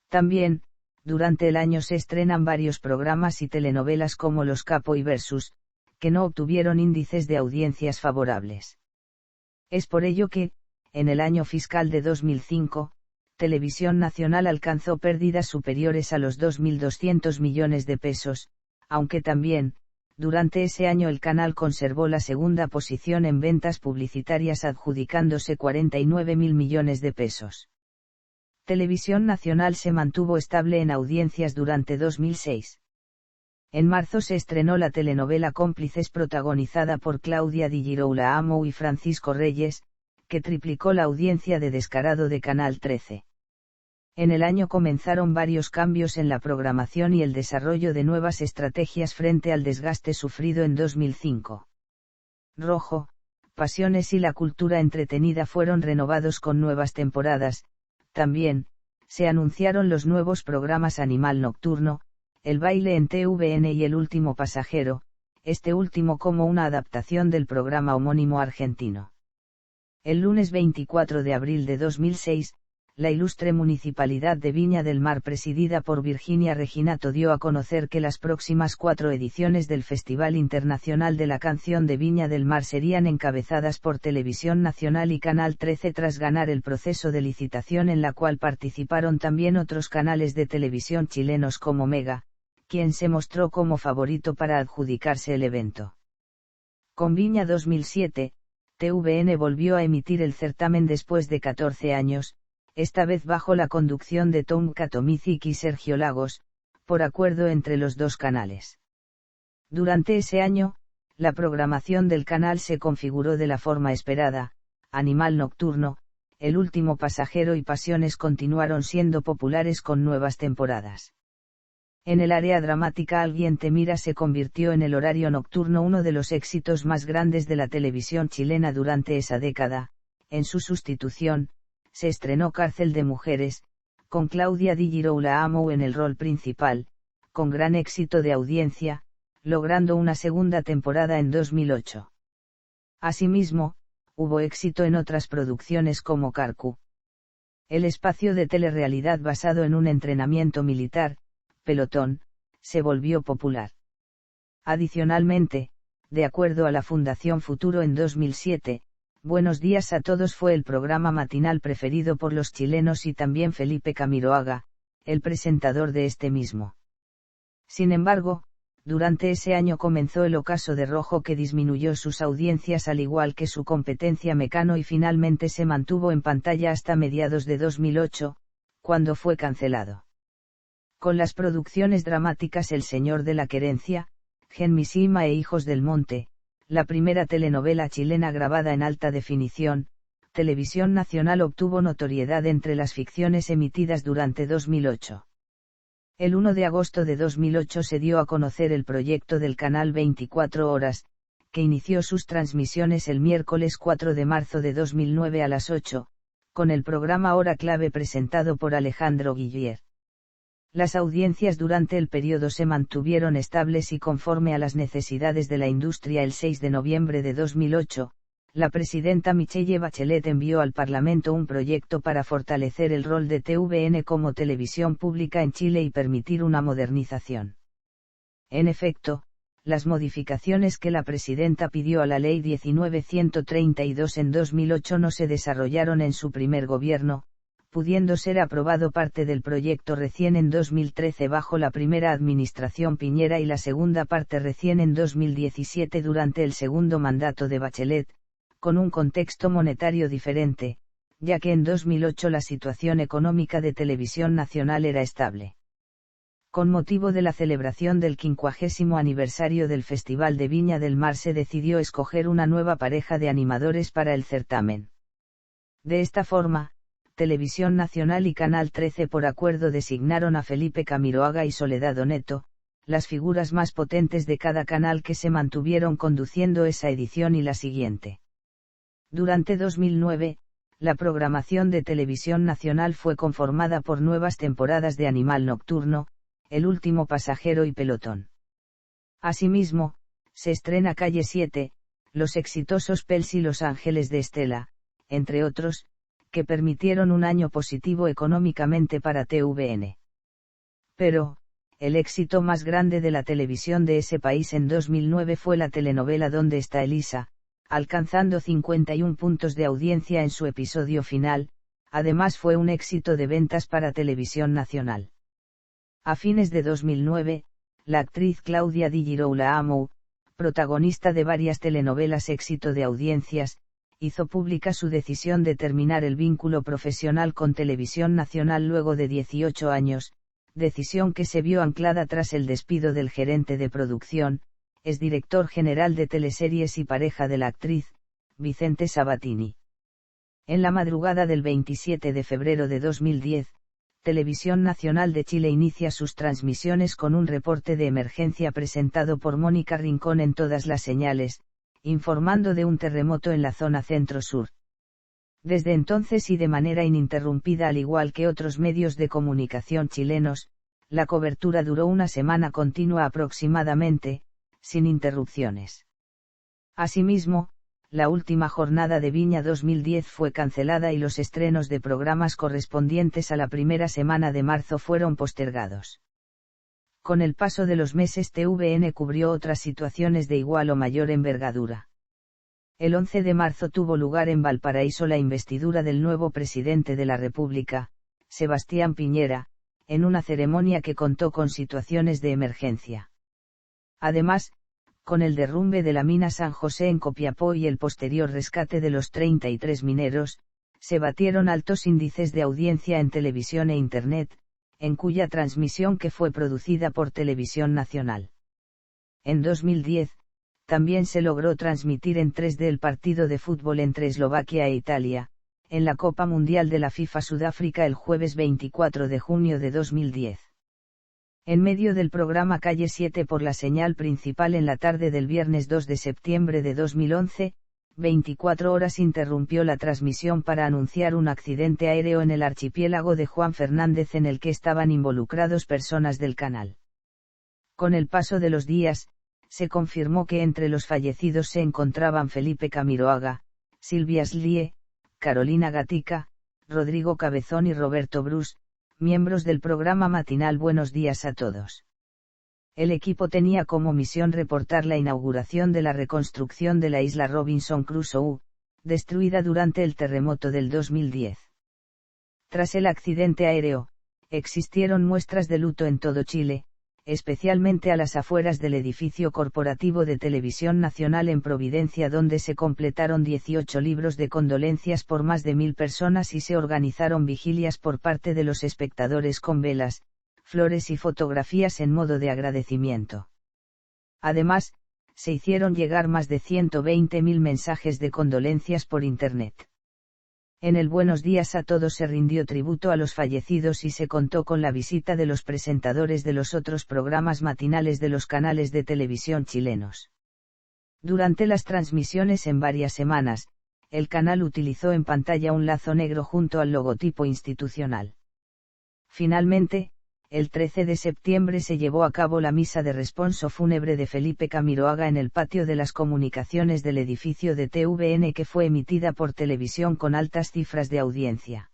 También, durante el año se estrenan varios programas y telenovelas como Los Capo y Versus, que no obtuvieron índices de audiencias favorables. Es por ello que, en el año fiscal de 2005, Televisión Nacional alcanzó pérdidas superiores a los 2.200 millones de pesos, aunque también, durante ese año el canal conservó la segunda posición en ventas publicitarias adjudicándose 49.000 millones de pesos. Televisión Nacional se mantuvo estable en audiencias durante 2006. En marzo se estrenó la telenovela Cómplices protagonizada por Claudia Di Girolamo y Francisco Reyes, que triplicó la audiencia de Descarado de Canal 13. En el año comenzaron varios cambios en la programación y el desarrollo de nuevas estrategias frente al desgaste sufrido en 2005. Rojo, Pasiones y la cultura entretenida fueron renovados con nuevas temporadas. También, se anunciaron los nuevos programas Animal Nocturno, El Baile en TVN y El Último Pasajero, este último como una adaptación del programa homónimo argentino. El lunes 24 de abril de 2006, la ilustre Municipalidad de Viña del Mar presidida por Virginia Reginato dio a conocer que las próximas 4 ediciones del Festival Internacional de la Canción de Viña del Mar serían encabezadas por Televisión Nacional y Canal 13 tras ganar el proceso de licitación en la cual participaron también otros canales de televisión chilenos como Mega, quien se mostró como favorito para adjudicarse el evento. Con Viña 2007, TVN volvió a emitir el certamen después de 14 años, esta vez bajo la conducción de Tom Katomizik y Sergio Lagos, por acuerdo entre los dos canales. Durante ese año, la programación del canal se configuró de la forma esperada: Animal Nocturno, El Último Pasajero y Pasiones continuaron siendo populares con nuevas temporadas. En el área dramática Alguien te mira se convirtió en el horario nocturno uno de los éxitos más grandes de la televisión chilena durante esa década. En su sustitución, se estrenó Cárcel de Mujeres, con Claudia Di Girolamo en el rol principal, con gran éxito de audiencia, logrando una segunda temporada en 2008. Asimismo, hubo éxito en otras producciones como Carcu. El espacio de telerrealidad basado en un entrenamiento militar, Pelotón, se volvió popular. Adicionalmente, de acuerdo a la Fundación Futuro en 2007, Buenos días a todos fue el programa matinal preferido por los chilenos y también Felipe Camiroaga, el presentador de este mismo. Sin embargo, durante ese año comenzó el ocaso de Rojo que disminuyó sus audiencias al igual que su competencia Mecano y finalmente se mantuvo en pantalla hasta mediados de 2008, cuando fue cancelado. Con las producciones dramáticas El Señor de la Querencia, Genmisima e Hijos del Monte, la primera telenovela chilena grabada en alta definición, Televisión Nacional obtuvo notoriedad entre las ficciones emitidas durante 2008. El 1 de agosto de 2008 se dio a conocer el proyecto del canal 24 Horas, que inició sus transmisiones el miércoles 4 de marzo de 2009 a las 8, con el programa Hora Clave presentado por Alejandro Guillier. Las audiencias durante el periodo se mantuvieron estables y conforme a las necesidades de la industria. El 6 de noviembre de 2008, la presidenta Michelle Bachelet envió al Parlamento un proyecto para fortalecer el rol de TVN como televisión pública en Chile y permitir una modernización. En efecto, las modificaciones que la presidenta pidió a la Ley 19.132 en 2008 no se desarrollaron en su primer gobierno, pudiendo ser aprobado parte del proyecto recién en 2013 bajo la primera administración Piñera y la segunda parte recién en 2017 durante el segundo mandato de Bachelet, con un contexto monetario diferente, ya que en 2008 la situación económica de Televisión Nacional era estable. Con motivo de la celebración del 50º aniversario del Festival de Viña del Mar se decidió escoger una nueva pareja de animadores para el certamen. De esta forma, Televisión Nacional y Canal 13 por acuerdo designaron a Felipe Camiroaga y Soledad Oneto, las figuras más potentes de cada canal que se mantuvieron conduciendo esa edición y la siguiente. Durante 2009, la programación de Televisión Nacional fue conformada por nuevas temporadas de Animal Nocturno, El Último Pasajero y Pelotón. Asimismo, se estrena Calle 7, los exitosos Pels y Los Ángeles de Estela, entre otros, que permitieron un año positivo económicamente para TVN. Pero, el éxito más grande de la televisión de ese país en 2009 fue la telenovela ¿Dónde está Elisa?, alcanzando 51 puntos de audiencia en su episodio final. Además fue un éxito de ventas para Televisión Nacional. A fines de 2009, la actriz Claudia Di Girolamo, protagonista de varias telenovelas éxito de audiencias, hizo pública su decisión de terminar el vínculo profesional con Televisión Nacional luego de 18 años, decisión que se vio anclada tras el despido del gerente de producción, exdirector general de teleseries y pareja de la actriz, Vicente Sabatini. En la madrugada del 27 de febrero de 2010, Televisión Nacional de Chile inicia sus transmisiones con un reporte de emergencia presentado por Mónica Rincón en todas las señales, informando de un terremoto en la zona centro-sur. Desde entonces y de manera ininterrumpida al igual que otros medios de comunicación chilenos, la cobertura duró una semana continua aproximadamente, sin interrupciones. Asimismo, la última jornada de Viña 2010 fue cancelada y los estrenos de programas correspondientes a la primera semana de marzo fueron postergados. Con el paso de los meses TVN cubrió otras situaciones de igual o mayor envergadura. El 11 de marzo tuvo lugar en Valparaíso la investidura del nuevo presidente de la República, Sebastián Piñera, en una ceremonia que contó con situaciones de emergencia. Además, con el derrumbe de la mina San José en Copiapó y el posterior rescate de los 33 mineros, se batieron altos índices de audiencia en televisión e Internet, en cuya transmisión que fue producida por Televisión Nacional. En 2010, también se logró transmitir en 3D el partido de fútbol entre Eslovaquia e Italia, en la Copa Mundial de la FIFA Sudáfrica el jueves 24 de junio de 2010. En medio del programa Calle 7 por la señal principal en la tarde del viernes 2 de septiembre de 2011, 24 horas interrumpió la transmisión para anunciar un accidente aéreo en el archipiélago de Juan Fernández en el que estaban involucrados personas del canal. Con el paso de los días, se confirmó que entre los fallecidos se encontraban Felipe Camiroaga, Silvia Slie, Carolina Gatica, Rodrigo Cabezón y Roberto Bruce, miembros del programa matinal Buenos Días a Todos. El equipo tenía como misión reportar la inauguración de la reconstrucción de la isla Robinson Crusoe, destruida durante el terremoto del 2010. Tras el accidente aéreo, existieron muestras de luto en todo Chile, especialmente a las afueras del edificio corporativo de Televisión Nacional en Providencia, donde se completaron 18 libros de condolencias por más de 1000 personas y se organizaron vigilias por parte de los espectadores con velas, flores y fotografías en modo de agradecimiento. Además, se hicieron llegar más de 120.000 mensajes de condolencias por Internet. En el Buenos Días a Todos se rindió tributo a los fallecidos y se contó con la visita de los presentadores de los otros programas matinales de los canales de televisión chilenos. Durante las transmisiones en varias semanas, el canal utilizó en pantalla un lazo negro junto al logotipo institucional. Finalmente, el 13 de septiembre se llevó a cabo la misa de responso fúnebre de Felipe Camiroaga en el patio de las comunicaciones del edificio de TVN, que fue emitida por televisión con altas cifras de audiencia.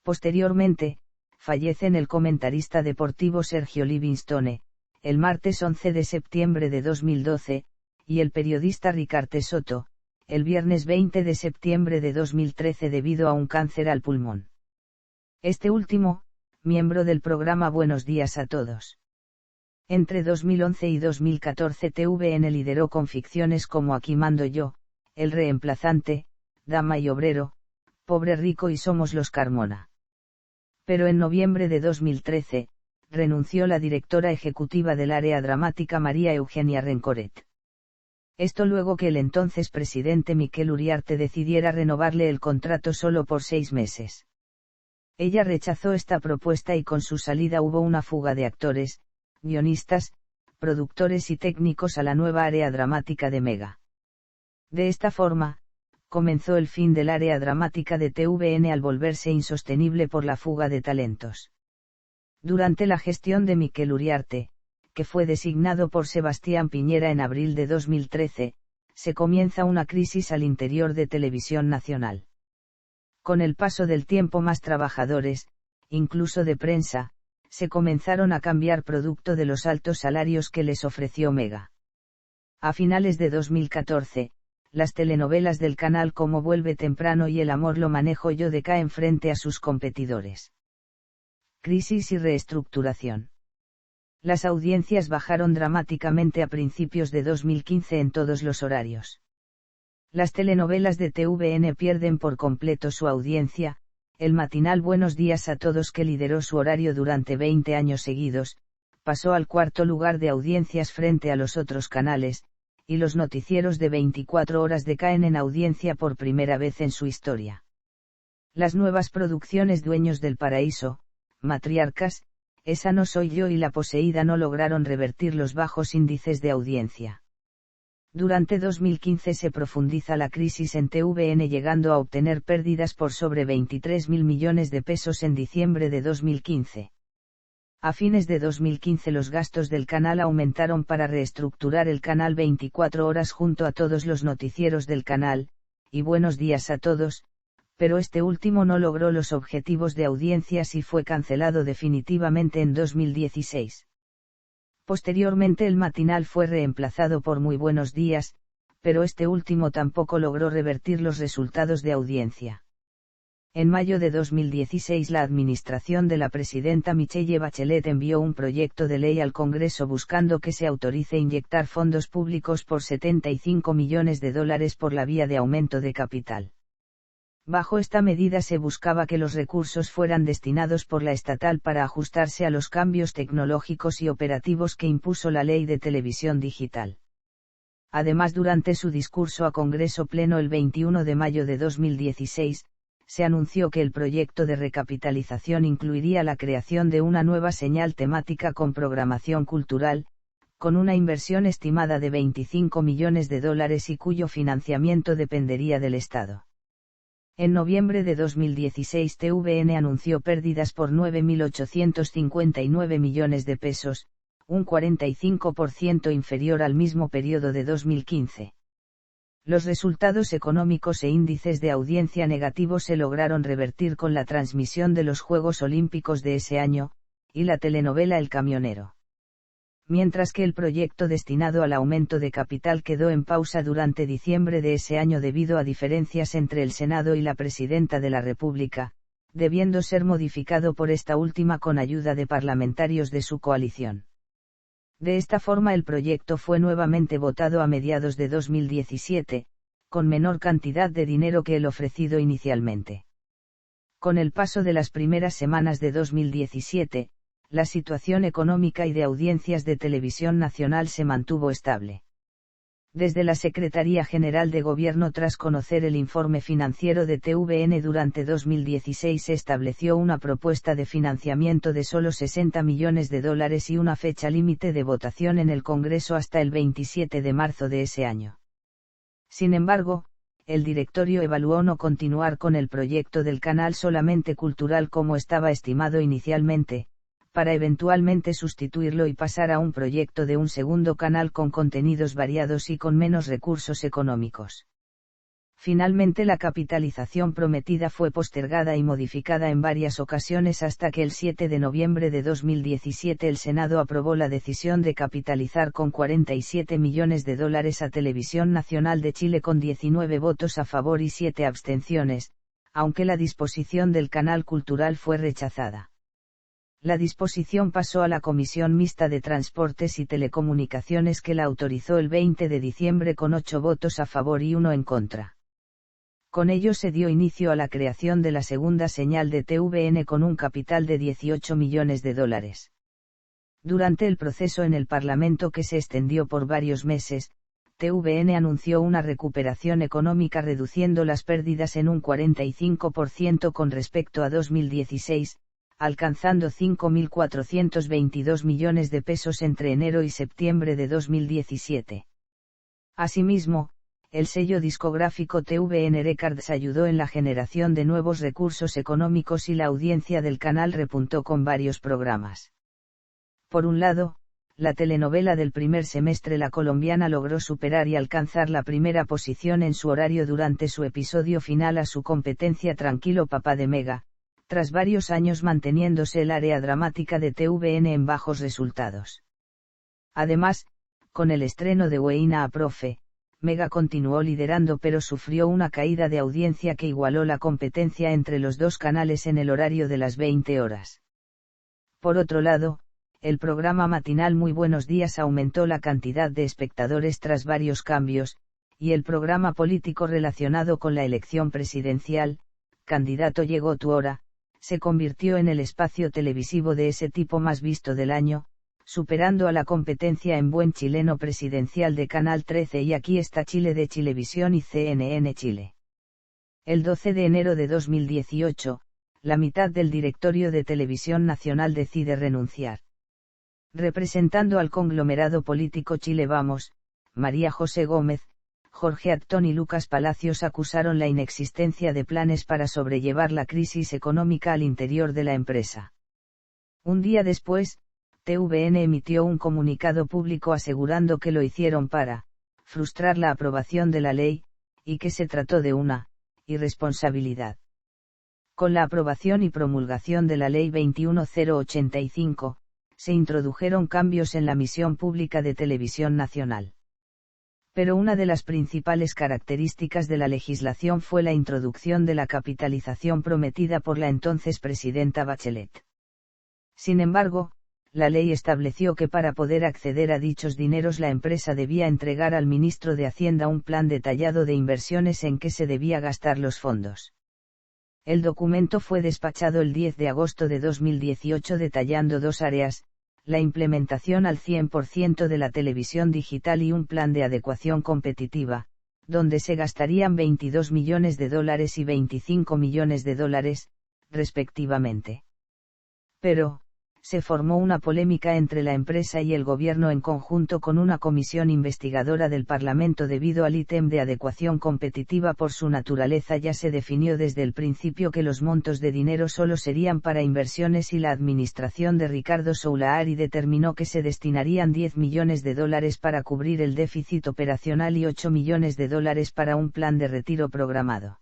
Posteriormente, fallecen el comentarista deportivo Sergio Livingstone, el martes 11 de septiembre de 2012, y el periodista Ricardo Soto, el viernes 20 de septiembre de 2013 debido a un cáncer al pulmón. Este último, miembro del programa Buenos Días a Todos. Entre 2011 y 2014 TVN lideró con ficciones como Aquí mando yo, El reemplazante, Dama y obrero, Pobre Rico y somos los Carmona. Pero en noviembre de 2013, renunció la directora ejecutiva del área dramática María Eugenia Rencoret. Esto luego que el entonces presidente Miquel Uriarte decidiera renovarle el contrato solo por 6 meses. Ella rechazó esta propuesta y con su salida hubo una fuga de actores, guionistas, productores y técnicos a la nueva área dramática de Mega. De esta forma, comenzó el fin del área dramática de TVN al volverse insostenible por la fuga de talentos. Durante la gestión de Miquel Uriarte, que fue designado por Sebastián Piñera en abril de 2013, se comienza una crisis al interior de Televisión Nacional. Con el paso del tiempo más trabajadores, incluso de prensa, se comenzaron a cambiar producto de los altos salarios que les ofreció Mega. A finales de 2014, las telenovelas del canal como Vuelve temprano y El amor lo manejo yo decaen frente a sus competidores. Crisis y reestructuración. Las audiencias bajaron dramáticamente a principios de 2015 en todos los horarios. Las telenovelas de TVN pierden por completo su audiencia. El matinal Buenos días a todos, que lideró su horario durante 20 años seguidos, pasó al cuarto lugar de audiencias frente a los otros canales, y los noticieros de 24 horas decaen en audiencia por primera vez en su historia. Las nuevas producciones Dueños del Paraíso, Matriarcas, Esa no soy yo y La poseída no lograron revertir los bajos índices de audiencia. Durante 2015 se profundiza la crisis en TVN, llegando a obtener pérdidas por sobre 23.000 millones de pesos en diciembre de 2015. A fines de 2015 los gastos del canal aumentaron para reestructurar el canal 24 horas junto a todos los noticieros del canal, y Buenos días a todos, pero este último no logró los objetivos de audiencias y fue cancelado definitivamente en 2016. Posteriormente el matinal fue reemplazado por Muy Buenos Días, pero este último tampoco logró revertir los resultados de audiencia. En mayo de 2016 la administración de la presidenta Michelle Bachelet envió un proyecto de ley al Congreso buscando que se autorice inyectar fondos públicos por $75 millones por la vía de aumento de capital. Bajo esta medida se buscaba que los recursos fueran destinados por la estatal para ajustarse a los cambios tecnológicos y operativos que impuso la Ley de Televisión Digital. Además, durante su discurso a Congreso Pleno el 21 de mayo de 2016, se anunció que el proyecto de recapitalización incluiría la creación de una nueva señal temática con programación cultural, con una inversión estimada de $25 millones y cuyo financiamiento dependería del Estado. En noviembre de 2016 TVN anunció pérdidas por 9.859 millones de pesos, un 45% inferior al mismo periodo de 2015. Los resultados económicos e índices de audiencia negativos se lograron revertir con la transmisión de los Juegos Olímpicos de ese año, y la telenovela El Camionero. Mientras que el proyecto destinado al aumento de capital quedó en pausa durante diciembre de ese año debido a diferencias entre el Senado y la Presidenta de la República, debiendo ser modificado por esta última con ayuda de parlamentarios de su coalición. De esta forma el proyecto fue nuevamente votado a mediados de 2017, con menor cantidad de dinero que el ofrecido inicialmente. Con el paso de las primeras semanas de 2017, la situación económica y de audiencias de Televisión Nacional se mantuvo estable. Desde la Secretaría General de Gobierno, tras conocer el informe financiero de TVN durante 2016, se estableció una propuesta de financiamiento de solo $60 millones y una fecha límite de votación en el Congreso hasta el 27 de marzo de ese año. Sin embargo, el directorio evaluó no continuar con el proyecto del canal solamente cultural como estaba estimado inicialmente, para eventualmente sustituirlo y pasar a un proyecto de un segundo canal con contenidos variados y con menos recursos económicos. Finalmente la capitalización prometida fue postergada y modificada en varias ocasiones hasta que el 7 de noviembre de 2017 el Senado aprobó la decisión de capitalizar con $47 millones a Televisión Nacional de Chile con 19 votos a favor y 7 abstenciones, aunque la disposición del canal cultural fue rechazada. La disposición pasó a la Comisión Mixta de Transportes y Telecomunicaciones, que la autorizó el 20 de diciembre con 8 votos a favor y 1 en contra. Con ello se dio inicio a la creación de la segunda señal de TVN con un capital de 18 millones de dólares. Durante el proceso en el Parlamento, que se extendió por varios meses, TVN anunció una recuperación económica reduciendo las pérdidas en un 45% con respecto a 2016, alcanzando 5.422 millones de pesos entre enero y septiembre de 2017. Asimismo, el sello discográfico TVN Records ayudó en la generación de nuevos recursos económicos y la audiencia del canal repuntó con varios programas. Por un lado, la telenovela del primer semestre La Colombiana logró superar y alcanzar la primera posición en su horario durante su episodio final a su competencia Tranquilo Papá de Mega, tras varios años manteniéndose el área dramática de TVN en bajos resultados. Además, con el estreno de Weina a Profe, Mega continuó liderando pero sufrió una caída de audiencia que igualó la competencia entre los dos canales en el horario de las 20 horas. Por otro lado, el programa matinal Muy Buenos Días aumentó la cantidad de espectadores tras varios cambios, y el programa político relacionado con la elección presidencial, Candidato Llegó Tu Hora, se convirtió en el espacio televisivo de ese tipo más visto del año, superando a la competencia en buen chileno presidencial de Canal 13 y Aquí está Chile de Chilevisión y CNN Chile. El 12 de enero de 2018, la mitad del directorio de Televisión Nacional decide renunciar. Representando al conglomerado político Chile Vamos, María José Gómez, Jorge Actón y Lucas Palacios acusaron la inexistencia de planes para sobrellevar la crisis económica al interior de la empresa. Un día después, TVN emitió un comunicado público asegurando que lo hicieron para frustrar la aprobación de la ley, y que se trató de una irresponsabilidad. Con la aprobación y promulgación de la Ley 21085, se introdujeron cambios en la misión pública de Televisión Nacional. Pero una de las principales características de la legislación fue la introducción de la capitalización prometida por la entonces presidenta Bachelet. Sin embargo, la ley estableció que para poder acceder a dichos dineros la empresa debía entregar al ministro de Hacienda un plan detallado de inversiones en que se debía gastar los fondos. El documento fue despachado el 10 de agosto de 2018 detallando dos áreas, la implementación al 100% de la televisión digital y un plan de adecuación competitiva, donde se gastarían 22 millones de dólares y 25 millones de dólares, respectivamente. Pero, se formó una polémica entre la empresa y el gobierno en conjunto con una comisión investigadora del Parlamento debido al ítem de adecuación competitiva. Por su naturaleza ya se definió desde el principio que los montos de dinero solo serían para inversiones y la administración de Ricardo Soulahari determinó que se destinarían 10 millones de dólares para cubrir el déficit operacional y 8 millones de dólares para un plan de retiro programado.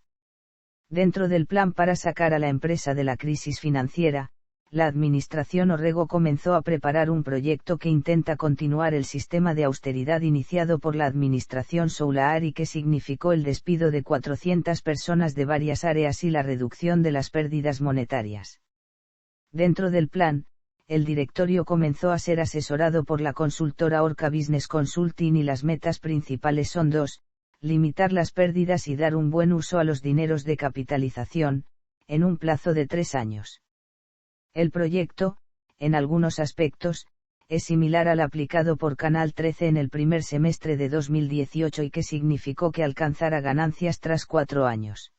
Dentro del plan para sacar a la empresa de la crisis financiera, la administración Orrego comenzó a preparar un proyecto que intenta continuar el sistema de austeridad iniciado por la administración Soulahari, que significó el despido de 400 personas de varias áreas y la reducción de las pérdidas monetarias. Dentro del plan, el directorio comenzó a ser asesorado por la consultora Orca Business Consulting y las metas principales son dos: limitar las pérdidas y dar un buen uso a los dineros de capitalización, en un plazo de 3 años. El proyecto, en algunos aspectos, es similar al aplicado por Canal 13 en el primer semestre de 2018 y que significó que alcanzara ganancias tras 4 años.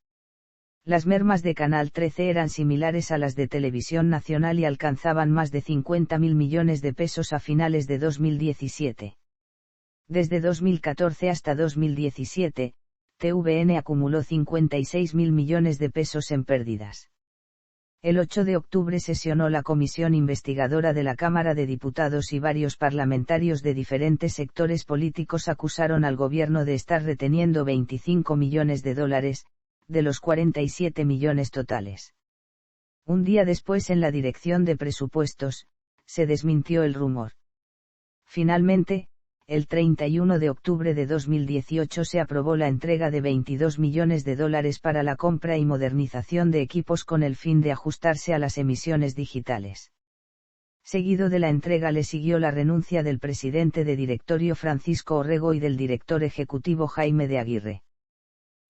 Las mermas de Canal 13 eran similares a las de Televisión Nacional y alcanzaban más de 50.000 millones de pesos a finales de 2017. Desde 2014 hasta 2017, TVN acumuló 56.000 millones de pesos en pérdidas. El 8 de octubre sesionó la comisión investigadora de la Cámara de Diputados y varios parlamentarios de diferentes sectores políticos acusaron al gobierno de estar reteniendo 25 millones de dólares, de los 47 millones totales. Un día después, en la Dirección de Presupuestos, se desmintió el rumor. Finalmente, el 31 de octubre de 2018 se aprobó la entrega de 22 millones de dólares para la compra y modernización de equipos con el fin de ajustarse a las emisiones digitales. Seguido de la entrega le siguió la renuncia del presidente de directorio Francisco Orrego y del director ejecutivo Jaime de Aguirre.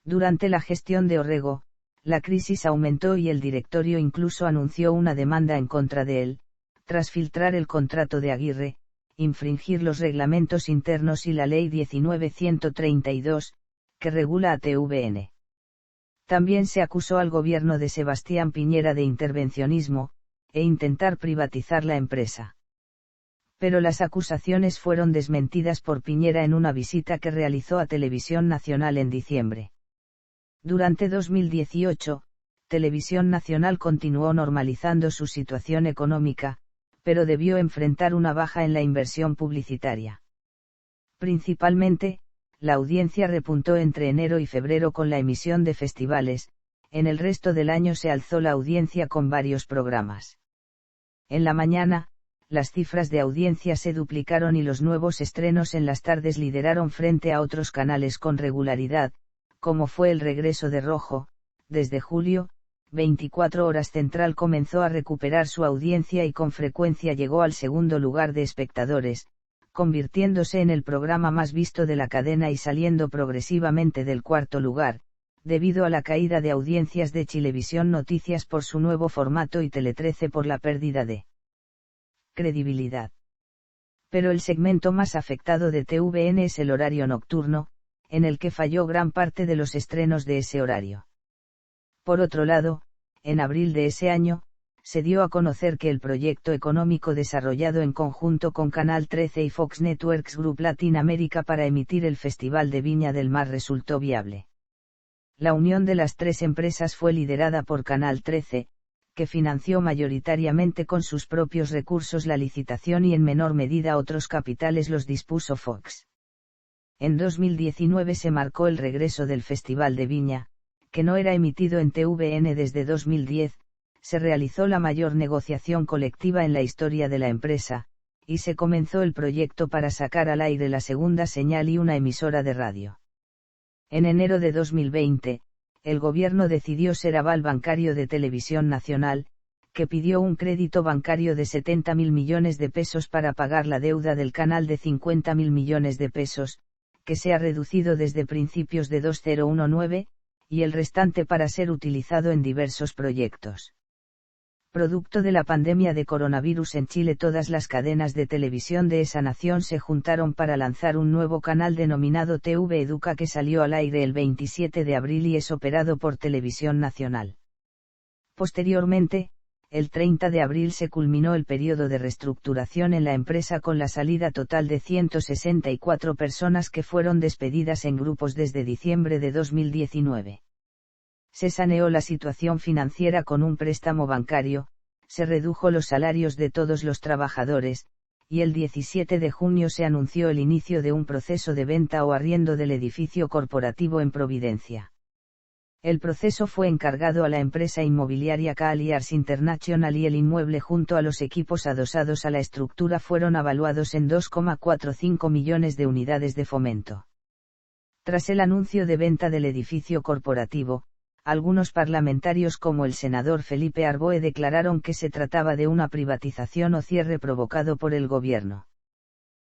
Durante la gestión de Orrego, la crisis aumentó y el directorio incluso anunció una demanda en contra de él, tras filtrar el contrato de Aguirre, infringir los reglamentos internos y la Ley 19.132, que regula a TVN. También se acusó al gobierno de Sebastián Piñera de intervencionismo, e intentar privatizar la empresa. Pero las acusaciones fueron desmentidas por Piñera en una visita que realizó a Televisión Nacional en diciembre. Durante 2018, Televisión Nacional continuó normalizando su situación económica, pero debió enfrentar una baja en la inversión publicitaria. Principalmente, la audiencia repuntó entre enero y febrero con la emisión de festivales, en el resto del año se alzó la audiencia con varios programas. En la mañana, las cifras de audiencia se duplicaron y los nuevos estrenos en las tardes lideraron frente a otros canales con regularidad, como fue El Regreso de Rojo. Desde julio, 24 Horas Central comenzó a recuperar su audiencia y con frecuencia llegó al segundo lugar de espectadores, convirtiéndose en el programa más visto de la cadena y saliendo progresivamente del cuarto lugar, debido a la caída de audiencias de Chilevisión Noticias por su nuevo formato y Tele13 por la pérdida de credibilidad. Pero el segmento más afectado de TVN es el horario nocturno, en el que falló gran parte de los estrenos de ese horario. Por otro lado, en abril de ese año, se dio a conocer que el proyecto económico desarrollado en conjunto con Canal 13 y Fox Networks Group Latin America para emitir el Festival de Viña del Mar resultó viable. La unión de las tres empresas fue liderada por Canal 13, que financió mayoritariamente con sus propios recursos la licitación y en menor medida otros capitales los dispuso Fox. En 2019 se marcó el regreso del Festival de Viña, que no era emitido en TVN desde 2010, se realizó la mayor negociación colectiva en la historia de la empresa, y se comenzó el proyecto para sacar al aire la segunda señal y una emisora de radio. En enero de 2020, el gobierno decidió ser aval bancario de Televisión Nacional, que pidió un crédito bancario de 70.000 millones de pesos para pagar la deuda del canal de 50.000 millones de pesos, que se ha reducido desde principios de 2019, y el restante para ser utilizado en diversos proyectos. Producto de la pandemia de coronavirus en Chile, todas las cadenas de televisión de esa nación se juntaron para lanzar un nuevo canal denominado TV Educa que salió al aire el 27 de abril y es operado por Televisión Nacional. Posteriormente, el 30 de abril se culminó el periodo de reestructuración en la empresa con la salida total de 164 personas que fueron despedidas en grupos desde diciembre de 2019. Se saneó la situación financiera con un préstamo bancario, se redujo los salarios de todos los trabajadores, y el 17 de junio se anunció el inicio de un proceso de venta o arriendo del edificio corporativo en Providencia. El proceso fue encargado a la empresa inmobiliaria Caaliars International y el inmueble junto a los equipos adosados a la estructura fueron avaluados en 2,45 millones de unidades de fomento. Tras el anuncio de venta del edificio corporativo, algunos parlamentarios como el senador Felipe Arboe declararon que se trataba de una privatización o cierre provocado por el gobierno.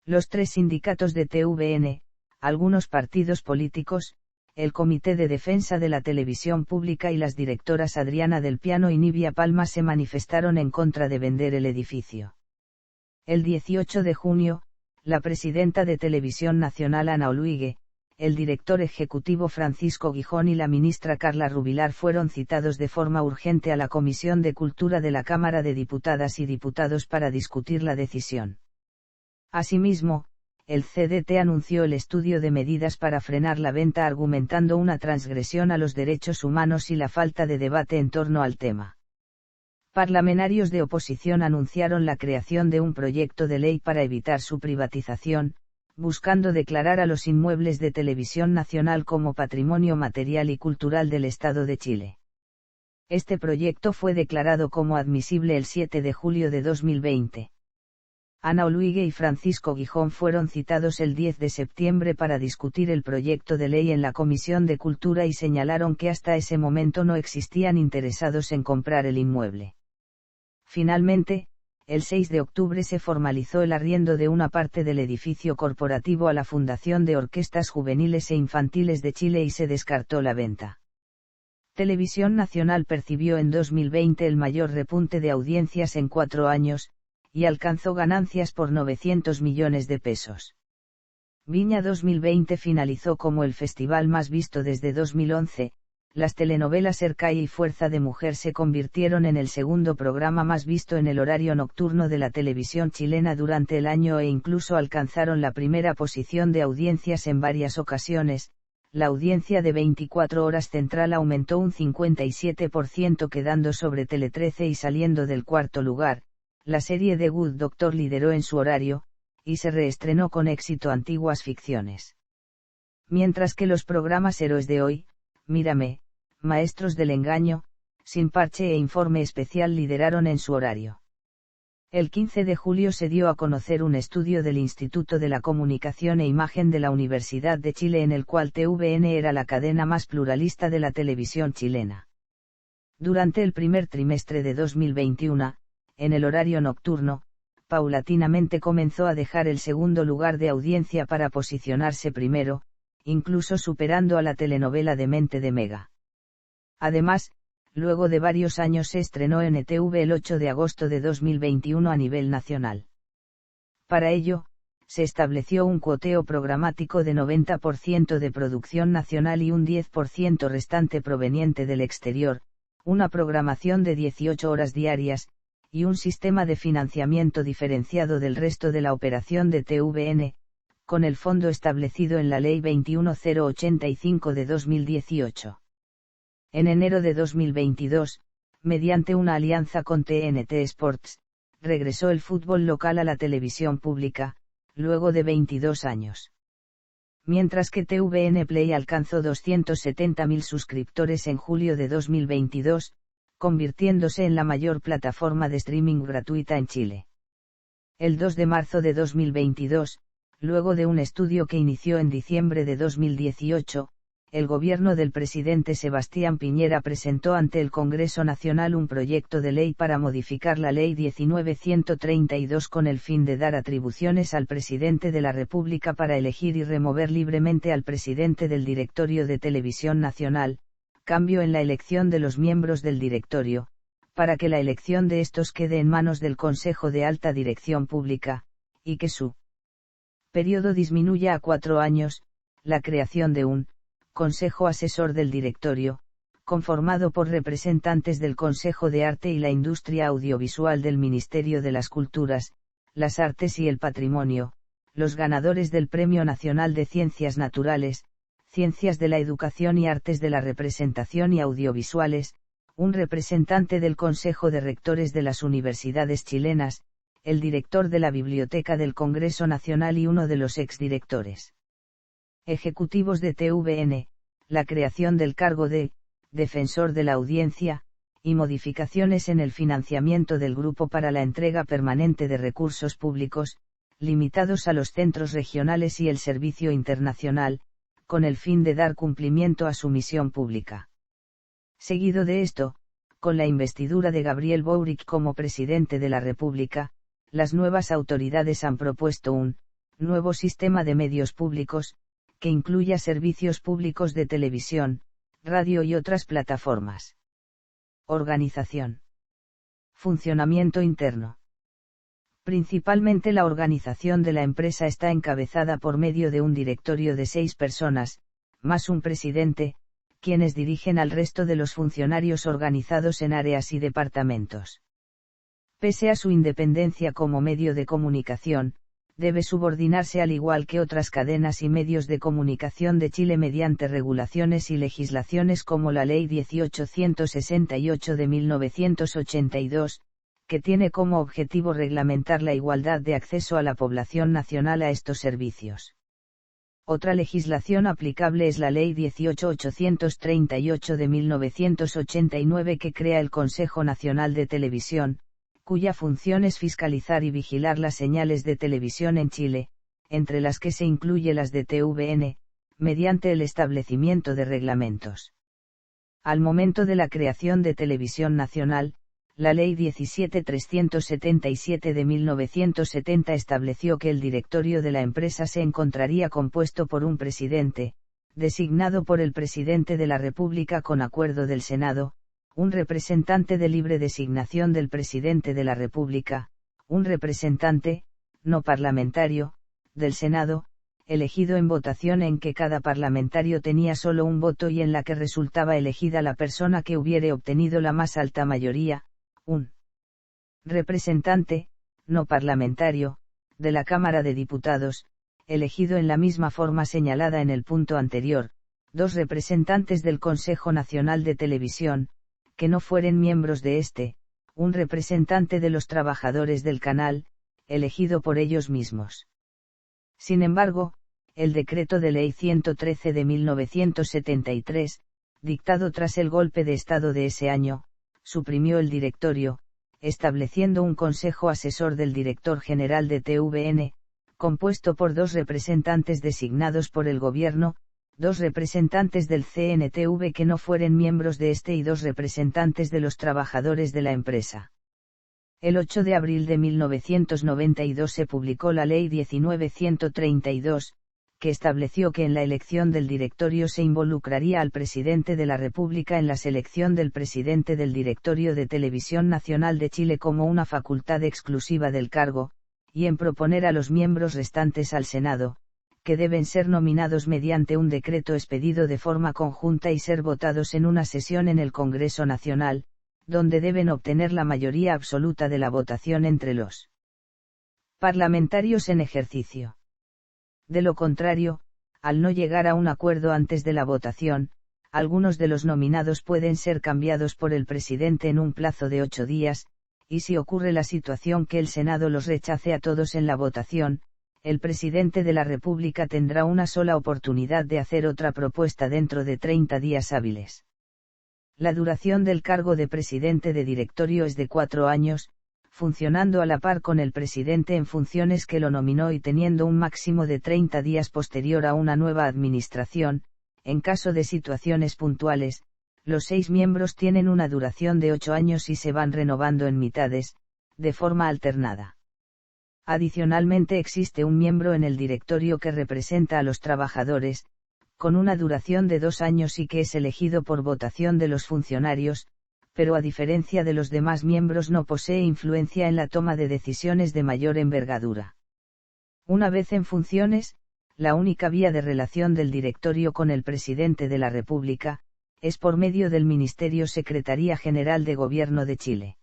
Los tres sindicatos de TVN, algunos partidos políticos, el Comité de Defensa de la Televisión Pública y las directoras Adriana del Piano y Nivia Palma se manifestaron en contra de vender el edificio. El 18 de junio, la presidenta de Televisión Nacional Ana Oluigue, el director ejecutivo Francisco Gijón y la ministra Carla Rubilar fueron citados de forma urgente a la Comisión de Cultura de la Cámara de Diputadas y Diputados para discutir la decisión. Asimismo, el CDT anunció el estudio de medidas para frenar la venta argumentando una transgresión a los derechos humanos y la falta de debate en torno al tema. Parlamentarios de oposición anunciaron la creación de un proyecto de ley para evitar su privatización, buscando declarar a los inmuebles de Televisión Nacional como patrimonio material y cultural del Estado de Chile. Este proyecto fue declarado como admisible el 7 de julio de 2020. Ana Oluigue y Francisco Gijón fueron citados el 10 de septiembre para discutir el proyecto de ley en la Comisión de Cultura y señalaron que hasta ese momento no existían interesados en comprar el inmueble. Finalmente, el 6 de octubre se formalizó el arriendo de una parte del edificio corporativo a la Fundación de Orquestas Juveniles e Infantiles de Chile y se descartó la venta. Televisión Nacional percibió en 2020 el mayor repunte de audiencias en 4 años, y alcanzó ganancias por 900 millones de pesos. Viña 2020 finalizó como el festival más visto desde 2011, las telenovelas Ercay y Fuerza de Mujer se convirtieron en el segundo programa más visto en el horario nocturno de la televisión chilena durante el año e incluso alcanzaron la primera posición de audiencias en varias ocasiones. La audiencia de 24 horas central aumentó un 57% quedando sobre Tele 13 y saliendo del cuarto lugar. La serie The Good Doctor lideró en su horario, y se reestrenó con éxito Antiguas Ficciones. Mientras que los programas Héroes de Hoy, Mírame, Maestros del Engaño, Sin Parche e Informe Especial lideraron en su horario. El 15 de julio se dio a conocer un estudio del Instituto de la Comunicación e Imagen de la Universidad de Chile en el cual TVN era la cadena más pluralista de la televisión chilena. Durante el primer trimestre de 2021, en el horario nocturno, paulatinamente comenzó a dejar el segundo lugar de audiencia para posicionarse primero, incluso superando a la telenovela Demente de Mega. Además, luego de varios años se estrenó en ETV el 8 de agosto de 2021 a nivel nacional. Para ello, se estableció un cuoteo programático de 90% de producción nacional y un 10% restante proveniente del exterior, una programación de 18 horas diarias, y un sistema de financiamiento diferenciado del resto de la operación de TVN, con el fondo establecido en la Ley 21085 de 2018. En enero de 2022, mediante una alianza con TNT Sports, regresó el fútbol local a la televisión pública, luego de 22 años. Mientras que TVN Play alcanzó 270.000 suscriptores en julio de 2022, convirtiéndose en la mayor plataforma de streaming gratuita en Chile. El 2 de marzo de 2022, luego de un estudio que inició en diciembre de 2018, el gobierno del presidente Sebastián Piñera presentó ante el Congreso Nacional un proyecto de ley para modificar la Ley 19.132 con el fin de dar atribuciones al presidente de la República para elegir y remover libremente al presidente del Directorio de Televisión Nacional, cambio en la elección de los miembros del directorio, para que la elección de estos quede en manos del Consejo de Alta Dirección Pública, y que su periodo disminuya a 4 años, la creación de un Consejo Asesor del Directorio, conformado por representantes del Consejo de Arte y la Industria Audiovisual del Ministerio de las Culturas, las Artes y el Patrimonio, los ganadores del Premio Nacional de Ciencias Naturales, Ciencias de la Educación y Artes de la Representación y Audiovisuales, un representante del Consejo de Rectores de las Universidades chilenas, el director de la Biblioteca del Congreso Nacional y uno de los exdirectores ejecutivos de TVN, la creación del cargo de Defensor de la Audiencia, y modificaciones en el financiamiento del Grupo para la entrega permanente de recursos públicos, limitados a los centros regionales y el servicio internacional, con el fin de dar cumplimiento a su misión pública. Seguido de esto, con la investidura de Gabriel Boric como presidente de la República, las nuevas autoridades han propuesto un nuevo sistema de medios públicos, que incluya servicios públicos de televisión, radio y otras plataformas. Organización. Funcionamiento interno. Principalmente la organización de la empresa está encabezada por medio de un directorio de 6 personas, más un presidente, quienes dirigen al resto de los funcionarios organizados en áreas y departamentos. Pese a su independencia como medio de comunicación, debe subordinarse al igual que otras cadenas y medios de comunicación de Chile mediante regulaciones y legislaciones como la Ley 1868 de 1982, que tiene como objetivo reglamentar la igualdad de acceso a la población nacional a estos servicios. Otra legislación aplicable es la Ley 18.838 de 1989 que crea el Consejo Nacional de Televisión, cuya función es fiscalizar y vigilar las señales de televisión en Chile, entre las que se incluye las de TVN, mediante el establecimiento de reglamentos. Al momento de la creación de Televisión Nacional, La Ley 17.377 de 1970 estableció que el directorio de la empresa se encontraría compuesto por un presidente, designado por el presidente de la República con acuerdo del Senado, un representante de libre designación del presidente de la República, un representante, no parlamentario, del Senado, elegido en votación en que cada parlamentario tenía solo un voto y en la que resultaba elegida la persona que hubiere obtenido la más alta mayoría, un representante, no parlamentario, de la Cámara de Diputados, elegido en la misma forma señalada en el punto anterior, dos representantes del Consejo Nacional de Televisión, que no fueren miembros de este, un representante de los trabajadores del canal, elegido por ellos mismos. Sin embargo, el Decreto de Ley 113 de 1973, dictado tras el golpe de Estado de ese año, suprimió el directorio, estableciendo un consejo asesor del director general de TVN, compuesto por dos representantes designados por el gobierno, dos representantes del CNTV que no fueren miembros de este y dos representantes de los trabajadores de la empresa. El 8 de abril de 1992 se publicó la Ley 19.132, que estableció que en la elección del directorio se involucraría al presidente de la República en la selección del presidente del directorio de Televisión Nacional de Chile como una facultad exclusiva del cargo, y en proponer a los miembros restantes al Senado, que deben ser nominados mediante un decreto expedido de forma conjunta y ser votados en una sesión en el Congreso Nacional, donde deben obtener la mayoría absoluta de la votación entre los parlamentarios en ejercicio. De lo contrario, al no llegar a un acuerdo antes de la votación, algunos de los nominados pueden ser cambiados por el presidente en un plazo de 8 días, y si ocurre la situación que el Senado los rechace a todos en la votación, el presidente de la República tendrá una sola oportunidad de hacer otra propuesta dentro de 30 días hábiles. La duración del cargo de presidente de directorio es de 4 años, funcionando a la par con el presidente en funciones que lo nominó y teniendo un máximo de 30 días posterior a una nueva administración. En caso de situaciones puntuales, los 6 miembros tienen una duración de 8 años y se van renovando en mitades, de forma alternada. Adicionalmente existe un miembro en el directorio que representa a los trabajadores, con una duración de 2 años y que es elegido por votación de los funcionarios, pero a diferencia de los demás miembros no posee influencia en la toma de decisiones de mayor envergadura. Una vez en funciones, la única vía de relación del directorio con el presidente de la República, es por medio del Ministerio Secretaría General de Gobierno de Chile.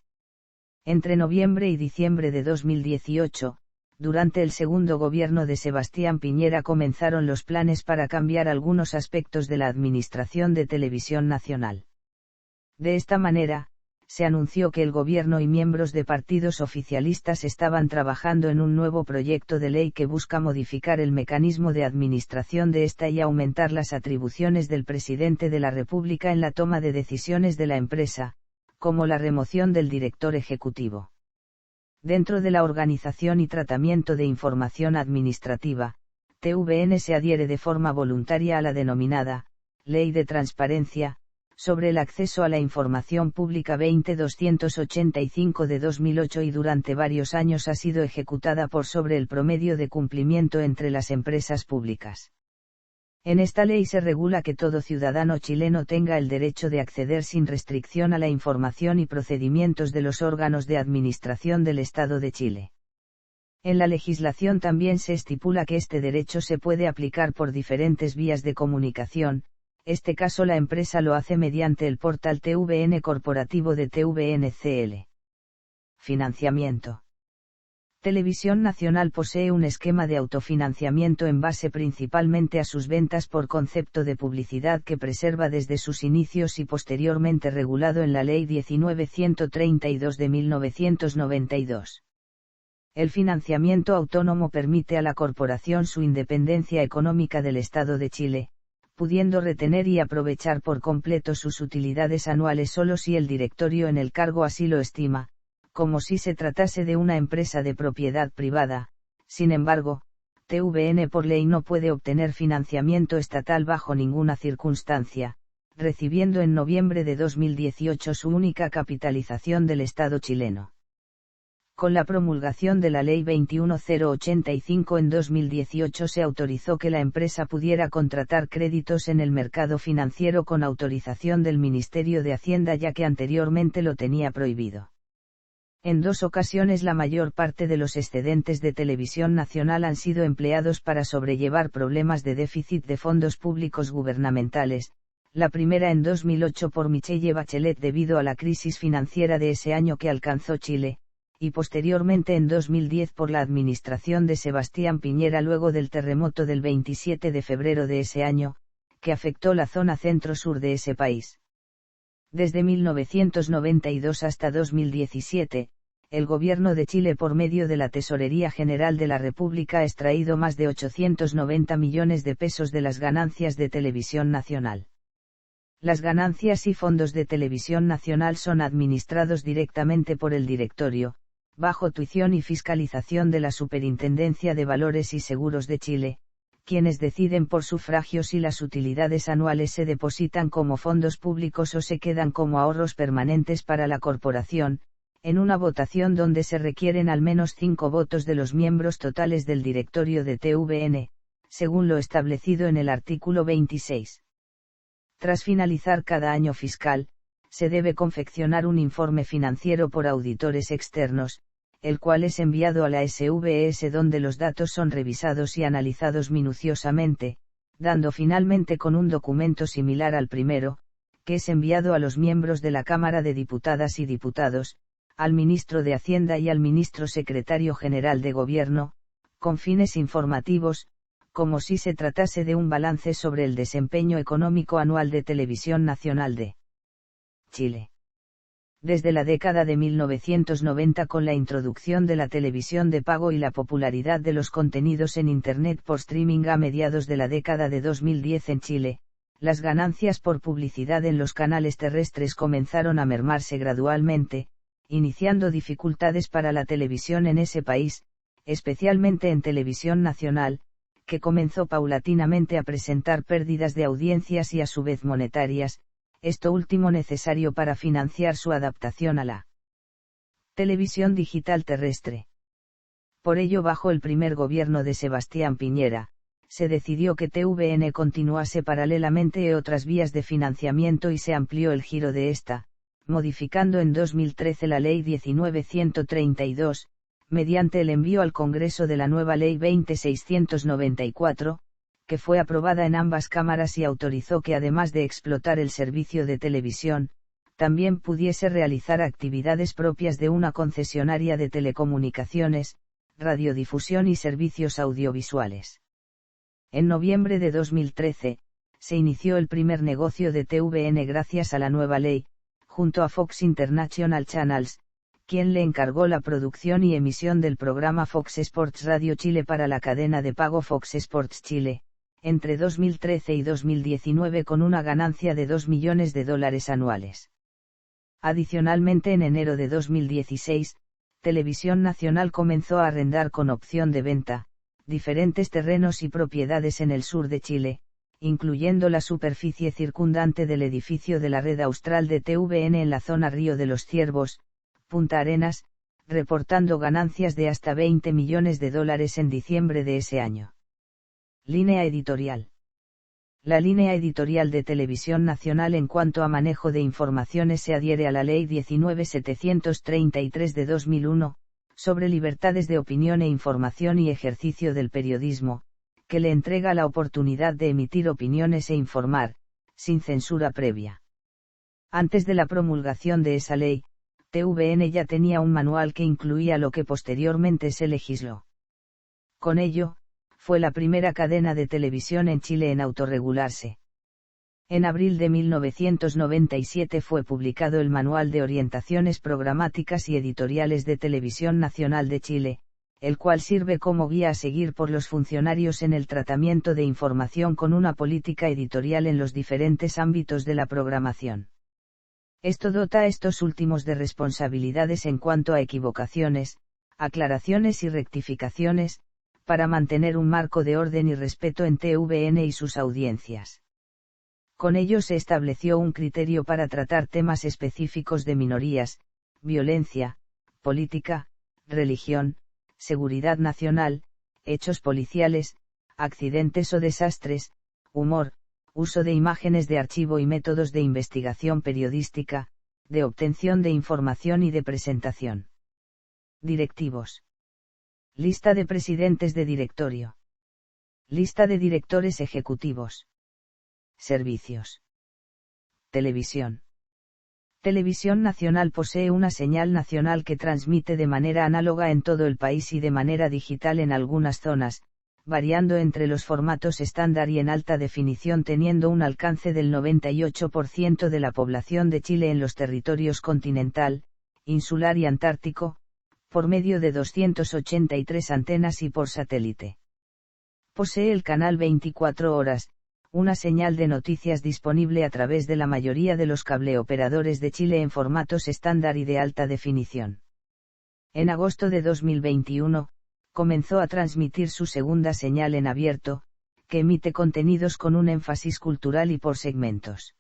Entre noviembre y diciembre de 2018, durante el segundo gobierno de Sebastián Piñera comenzaron los planes para cambiar algunos aspectos de la Administración de Televisión Nacional. De esta manera, se anunció que el gobierno y miembros de partidos oficialistas estaban trabajando en un nuevo proyecto de ley que busca modificar el mecanismo de administración de esta y aumentar las atribuciones del presidente de la República en la toma de decisiones de la empresa, como la remoción del director ejecutivo. Dentro de la organización y tratamiento de información administrativa, TVN se adhiere de forma voluntaria a la denominada Ley de Transparencia, sobre el acceso a la información pública 20.285 de 2008 y durante varios años ha sido ejecutada por sobre el promedio de cumplimiento entre las empresas públicas. En esta ley se regula que todo ciudadano chileno tenga el derecho de acceder sin restricción a la información y procedimientos de los órganos de administración del Estado de Chile. En la legislación también se estipula que este derecho se puede aplicar por diferentes vías de comunicación. Este caso la empresa lo hace mediante el portal TVN corporativo de TVNCL. Financiamiento. Televisión Nacional posee un esquema de autofinanciamiento en base principalmente a sus ventas por concepto de publicidad que preserva desde sus inicios y posteriormente regulado en la Ley 19.132 de 1992. El financiamiento autónomo permite a la corporación su independencia económica del Estado de Chile, pudiendo retener y aprovechar por completo sus utilidades anuales solo si el directorio en el cargo así lo estima, como si se tratase de una empresa de propiedad privada. Sin embargo, TVN por ley no puede obtener financiamiento estatal bajo ninguna circunstancia, recibiendo en noviembre de 2018 su única capitalización del Estado chileno. Con la promulgación de la Ley 21085 en 2018 se autorizó que la empresa pudiera contratar créditos en el mercado financiero con autorización del Ministerio de Hacienda, ya que anteriormente lo tenía prohibido. En 2 ocasiones la mayor parte de los excedentes de Televisión Nacional han sido empleados para sobrellevar problemas de déficit de fondos públicos gubernamentales, la primera en 2008 por Michelle Bachelet debido a la crisis financiera de ese año que alcanzó Chile, y posteriormente en 2010 por la administración de Sebastián Piñera luego del terremoto del 27 de febrero de ese año, que afectó la zona centro-sur de ese país. Desde 1992 hasta 2017, el Gobierno de Chile por medio de la Tesorería General de la República ha extraído más de 890 millones de pesos de las ganancias de Televisión Nacional. Las ganancias y fondos de Televisión Nacional son administrados directamente por el directorio, bajo tuición y fiscalización de la Superintendencia de Valores y Seguros de Chile, quienes deciden por sufragio si las utilidades anuales se depositan como fondos públicos o se quedan como ahorros permanentes para la corporación, en una votación donde se requieren al menos 5 votos de los miembros totales del directorio de TVN, según lo establecido en el artículo 26. Tras finalizar cada año fiscal, se debe confeccionar un informe financiero por auditores externos, el cual es enviado a la SVS donde los datos son revisados y analizados minuciosamente, dando finalmente con un documento similar al primero, que es enviado a los miembros de la Cámara de Diputadas y Diputados, al ministro de Hacienda y al ministro secretario general de Gobierno, con fines informativos, como si se tratase de un balance sobre el desempeño económico anual de Televisión Nacional de Chile. Desde la década de 1990 con la introducción de la televisión de pago y la popularidad de los contenidos en Internet por streaming a mediados de la década de 2010 en Chile, las ganancias por publicidad en los canales terrestres comenzaron a mermarse gradualmente, iniciando dificultades para la televisión en ese país, especialmente en Televisión Nacional, que comenzó paulatinamente a presentar pérdidas de audiencias y a su vez monetarias, esto último necesario para financiar su adaptación a la televisión digital terrestre. Por ello, bajo el primer gobierno de Sebastián Piñera, se decidió que TVN continuase paralelamente otras vías de financiamiento y se amplió el giro de esta, modificando en 2013 la Ley 19.132, mediante el envío al Congreso de la nueva Ley 20.694, que fue aprobada en ambas cámaras y autorizó que además de explotar el servicio de televisión, también pudiese realizar actividades propias de una concesionaria de telecomunicaciones, radiodifusión y servicios audiovisuales. En noviembre de 2013, se inició el primer negocio de TVN gracias a la nueva ley, junto a Fox International Channels, quien le encargó la producción y emisión del programa Fox Sports Radio Chile para la cadena de pago Fox Sports Chile, entre 2013 y 2019 con una ganancia de $2 millones anuales. Adicionalmente, en enero de 2016, Televisión Nacional comenzó a arrendar con opción de venta, diferentes terrenos y propiedades en el sur de Chile, incluyendo la superficie circundante del edificio de la red austral de TVN en la zona Río de los Ciervos, Punta Arenas, reportando ganancias de hasta $20 millones en diciembre de ese año. Línea editorial. La línea editorial de Televisión Nacional en cuanto a manejo de informaciones se adhiere a la Ley 19.733 de 2001, sobre libertades de opinión e información y ejercicio del periodismo, que le entrega la oportunidad de emitir opiniones e informar, sin censura previa. Antes de la promulgación de esa ley, TVN ya tenía un manual que incluía lo que posteriormente se legisló. Con ello, fue la primera cadena de televisión en Chile en autorregularse. En abril de 1997 fue publicado el Manual de Orientaciones Programáticas y Editoriales de Televisión Nacional de Chile, el cual sirve como guía a seguir por los funcionarios en el tratamiento de información con una política editorial en los diferentes ámbitos de la programación. Esto dota a estos últimos de responsabilidades en cuanto a equivocaciones, aclaraciones y rectificaciones, para mantener un marco de orden y respeto en TVN y sus audiencias. Con ello se estableció un criterio para tratar temas específicos de minorías, violencia, política, religión, seguridad nacional, hechos policiales, accidentes o desastres, humor, uso de imágenes de archivo y métodos de investigación periodística, de obtención de información y de presentación. Directivos. Lista de presidentes de directorio. Lista de directores ejecutivos. Servicios. Televisión. Televisión Nacional posee una señal nacional que transmite de manera análoga en todo el país y de manera digital en algunas zonas, variando entre los formatos estándar y en alta definición, teniendo un alcance del 98% de la población de Chile en los territorios continental, insular y antártico, por medio de 283 antenas y por satélite. Posee el canal 24 horas, una señal de noticias disponible a través de la mayoría de los cableoperadores de Chile en formatos estándar y de alta definición. En agosto de 2021, comenzó a transmitir su segunda señal en abierto, que emite contenidos con un énfasis cultural y por segmentos.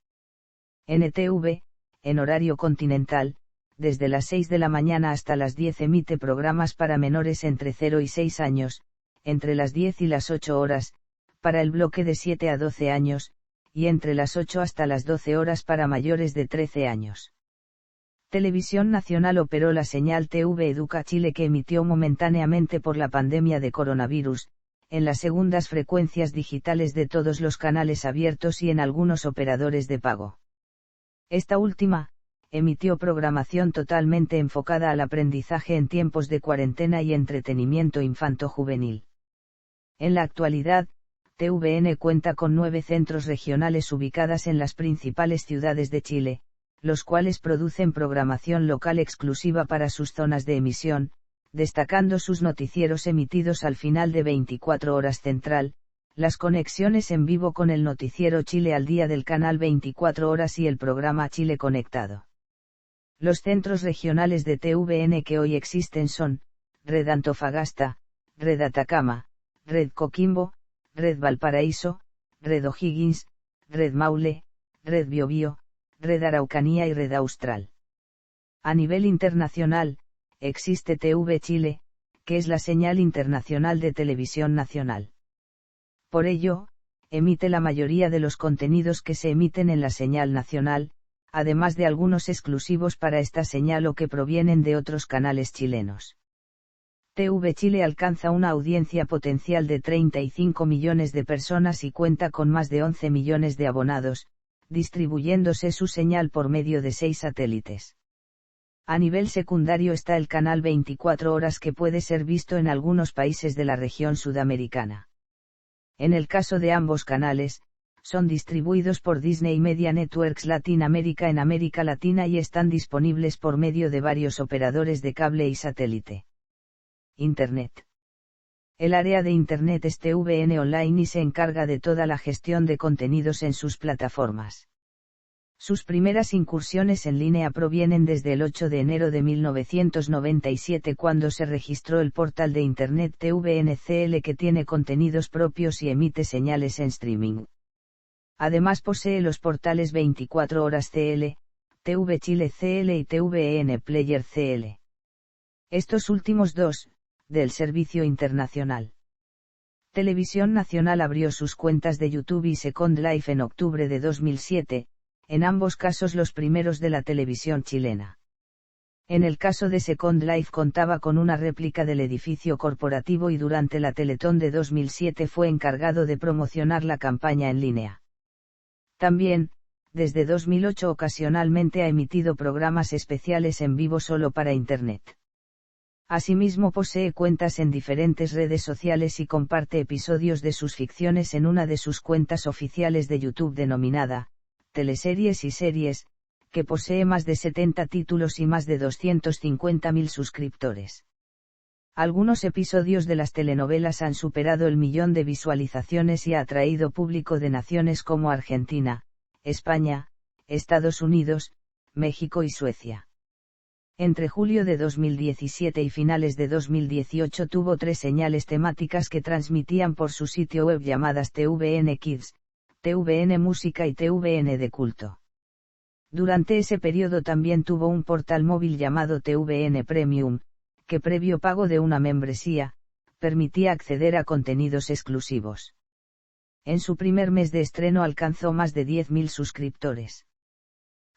NTV, en horario continental, desde las 6 de la mañana hasta las 10 emite programas para menores entre 0 y 6 años, entre las 10 y las 8 horas, para el bloque de 7 a 12 años, y entre las 8 hasta las 12 horas para mayores de 13 años. Televisión Nacional operó la señal TV Educa Chile, que emitió momentáneamente por la pandemia de coronavirus, en las segundas frecuencias digitales de todos los canales abiertos y en algunos operadores de pago. Esta última, emitió programación totalmente enfocada al aprendizaje en tiempos de cuarentena y entretenimiento infanto-juvenil. En la actualidad, TVN cuenta con 9 centros regionales ubicadas en las principales ciudades de Chile, los cuales producen programación local exclusiva para sus zonas de emisión, destacando sus noticieros emitidos al final de 24 horas central, las conexiones en vivo con el noticiero Chile al día del canal 24 horas y el programa Chile Conectado. Los centros regionales de TVN que hoy existen son, Red Antofagasta, Red Atacama, Red Coquimbo, Red Valparaíso, Red O'Higgins, Red Maule, Red Biobío, Red Araucanía y Red Austral. A nivel internacional, existe TV Chile, que es la señal internacional de televisión nacional. Por ello, emite la mayoría de los contenidos que se emiten en la señal nacional, además de algunos exclusivos para esta señal o que provienen de otros canales chilenos. TV Chile alcanza una audiencia potencial de 35 millones de personas y cuenta con más de 11 millones de abonados, distribuyéndose su señal por medio de 6 satélites. A nivel secundario está el canal 24 horas, que puede ser visto en algunos países de la región sudamericana. En el caso de ambos canales, son distribuidos por Disney Media Networks Latinoamérica en América Latina y están disponibles por medio de varios operadores de cable y satélite. Internet. El área de Internet es TVN Online y se encarga de toda la gestión de contenidos en sus plataformas. Sus primeras incursiones en línea provienen desde el 8 de enero de 1997, cuando se registró el portal de Internet TVNCL, que tiene contenidos propios y emite señales en streaming. Además posee los portales 24 horas CL, TV Chile CL y TVN Player CL. Estos últimos dos, del servicio internacional. Televisión Nacional abrió sus cuentas de YouTube y Second Life en octubre de 2007, en ambos casos los primeros de la televisión chilena. En el caso de Second Life contaba con una réplica del edificio corporativo y durante la Teletón de 2007 fue encargado de promocionar la campaña en línea. También, desde 2008 ocasionalmente ha emitido programas especiales en vivo solo para Internet. Asimismo posee cuentas en diferentes redes sociales y comparte episodios de sus ficciones en una de sus cuentas oficiales de YouTube denominada Teleseries y Series, que posee más de 70 títulos y más de 250.000 suscriptores. Algunos episodios de las telenovelas han superado el 1.000.000 de visualizaciones y ha atraído público de naciones como Argentina, España, Estados Unidos, México y Suecia. Entre julio de 2017 y finales de 2018 tuvo 3 señales temáticas que transmitían por su sitio web llamadas TVN Kids, TVN Música y TVN de culto. Durante ese periodo también tuvo un portal móvil llamado TVN Premium, que previo pago de una membresía, permitía acceder a contenidos exclusivos. En su primer mes de estreno alcanzó más de 10.000 suscriptores.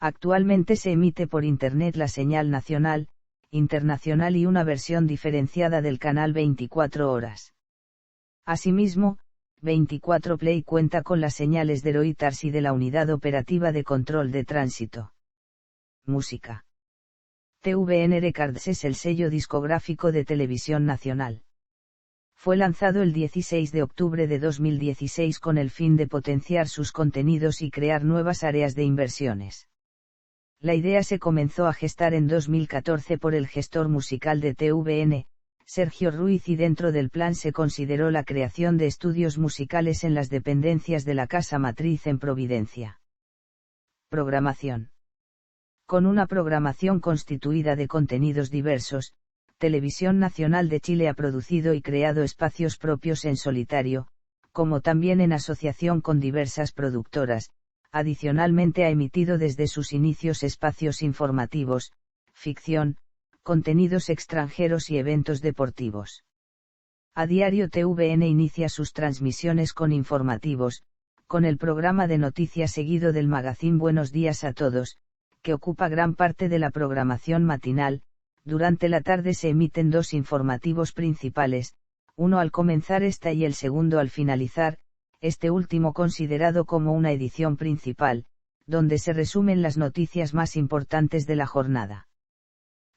Actualmente se emite por Internet la señal nacional, internacional y una versión diferenciada del canal 24 horas. Asimismo, 24 Play cuenta con las señales de Reuters y de la Unidad Operativa de Control de Tránsito. Música. TVN Records es el sello discográfico de Televisión Nacional. Fue lanzado el 16 de octubre de 2016 con el fin de potenciar sus contenidos y crear nuevas áreas de inversiones. La idea se comenzó a gestar en 2014 por el gestor musical de TVN, Sergio Ruiz, y dentro del plan se consideró la creación de estudios musicales en las dependencias de la casa matriz en Providencia. Programación. Con una programación constituida de contenidos diversos, Televisión Nacional de Chile ha producido y creado espacios propios en solitario, como también en asociación con diversas productoras. Adicionalmente ha emitido desde sus inicios espacios informativos, ficción, contenidos extranjeros y eventos deportivos. A diario TVN inicia sus transmisiones con informativos, con el programa de noticias seguido del magazine Buenos Días a Todos, que ocupa gran parte de la programación matinal. Durante la tarde se emiten dos informativos principales, uno al comenzar esta y el segundo al finalizar, este último considerado como una edición principal, donde se resumen las noticias más importantes de la jornada.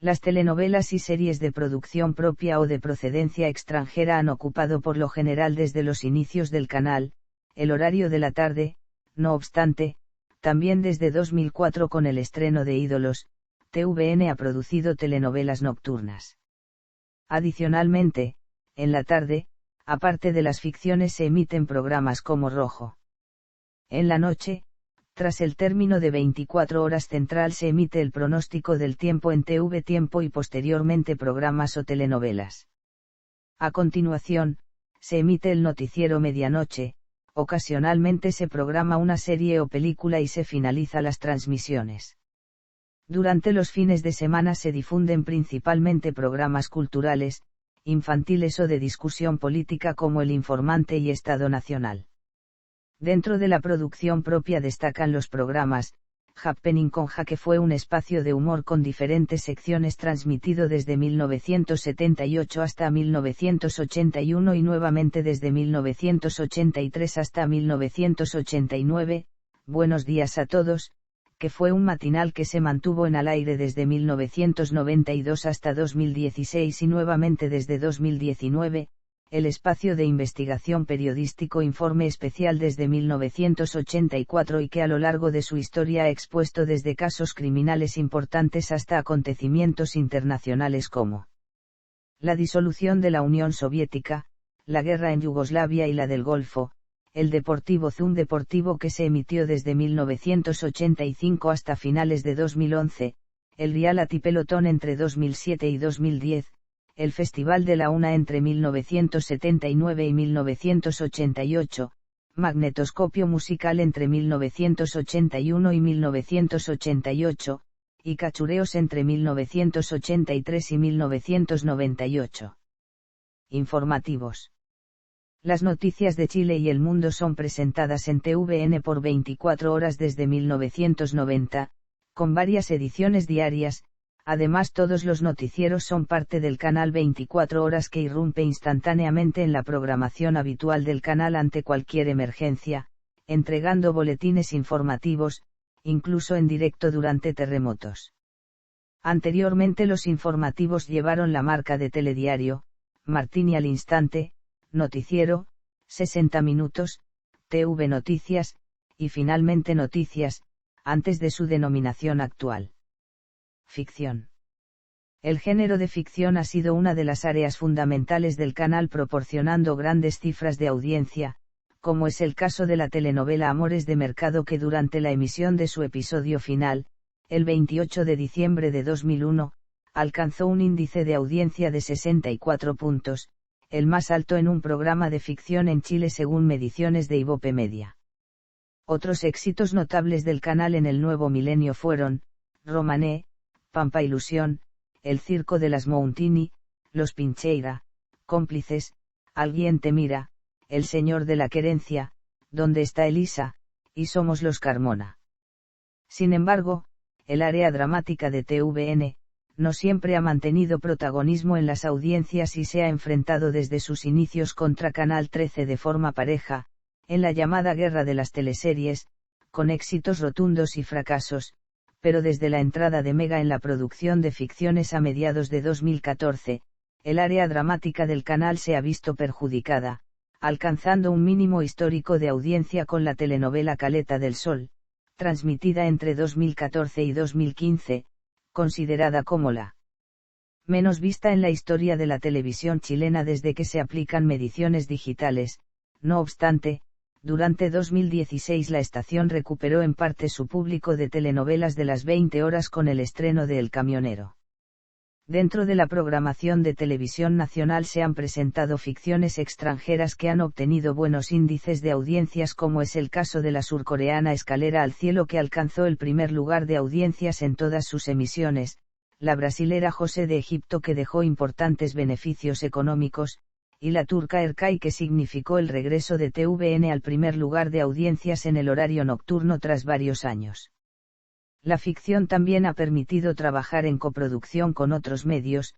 Las telenovelas y series de producción propia o de procedencia extranjera han ocupado por lo general desde los inicios del canal, el horario de la tarde. No obstante, también desde 2004 con el estreno de Ídolos, TVN ha producido telenovelas nocturnas. Adicionalmente, en la tarde, aparte de las ficciones, se emiten programas como Rojo. En la noche, tras el término de 24 horas central, se emite el pronóstico del tiempo en TV Tiempo y posteriormente programas o telenovelas. A continuación, se emite el noticiero medianoche, ocasionalmente se programa una serie o película y se finaliza las transmisiones. Durante los fines de semana se difunden principalmente programas culturales, infantiles o de discusión política como El Informante y Estado Nacional. Dentro de la producción propia destacan los programas, Happening con Ja, que fue un espacio de humor con diferentes secciones transmitido desde 1978 hasta 1981 y nuevamente desde 1983 hasta 1989, Buenos Días a Todos, que fue un matinal que se mantuvo en al aire desde 1992 hasta 2016 y nuevamente desde 2019, el espacio de investigación periodístico Informe Especial desde 1984 y que a lo largo de su historia ha expuesto desde casos criminales importantes hasta acontecimientos internacionales como la disolución de la Unión Soviética, la guerra en Yugoslavia y la del Golfo, el Deportivo Zoom Deportivo que se emitió desde 1985 hasta finales de 2011, el reality Pelotón entre 2007 y 2010, el Festival de la Una entre 1979 y 1988, Magnetoscopio Musical entre 1981 y 1988, y Cachureos entre 1983 y 1998. Informativos. Las noticias de Chile y el mundo son presentadas en TVN por 24 horas desde 1990, con varias ediciones diarias. Además, todos los noticieros son parte del canal 24 horas que irrumpe instantáneamente en la programación habitual del canal ante cualquier emergencia, entregando boletines informativos, incluso en directo durante terremotos. Anteriormente los informativos llevaron la marca de Telediario, Martini al Instante, Noticiero, 60 Minutos, TV Noticias, y finalmente Noticias, antes de su denominación actual. Ficción. El género de ficción ha sido una de las áreas fundamentales del canal, proporcionando grandes cifras de audiencia, como es el caso de la telenovela Amores de Mercado, que durante la emisión de su episodio final, el 28 de diciembre de 2001, alcanzó un índice de audiencia de 64 puntos, el más alto en un programa de ficción en Chile según mediciones de Ibope Media. Otros éxitos notables del canal en el nuevo milenio fueron, Romané, Pampa Ilusión, El Circo de las Mountini, Los Pincheira, Cómplices, Alguien te mira, El Señor de la Querencia, ¿Dónde está Elisa?, y Somos los Carmona. Sin embargo, el área dramática de TVN, no siempre ha mantenido protagonismo en las audiencias y se ha enfrentado desde sus inicios contra Canal 13 de forma pareja, en la llamada guerra de las teleseries, con éxitos rotundos y fracasos, pero desde la entrada de Mega en la producción de ficciones a mediados de 2014, el área dramática del canal se ha visto perjudicada, alcanzando un mínimo histórico de audiencia con la telenovela Caleta del Sol, transmitida entre 2014 y 2015, considerada como la menos vista en la historia de la televisión chilena desde que se aplican mediciones digitales. No obstante, durante 2016 la estación recuperó en parte su público de telenovelas de las 20 horas con el estreno de El Camionero. Dentro de la programación de televisión nacional se han presentado ficciones extranjeras que han obtenido buenos índices de audiencias, como es el caso de la surcoreana Escalera al Cielo, que alcanzó el primer lugar de audiencias en todas sus emisiones, la brasilera José de Egipto, que dejó importantes beneficios económicos, y la turca Erkay, que significó el regreso de TVN al primer lugar de audiencias en el horario nocturno tras varios años. La ficción también ha permitido trabajar en coproducción con otros medios,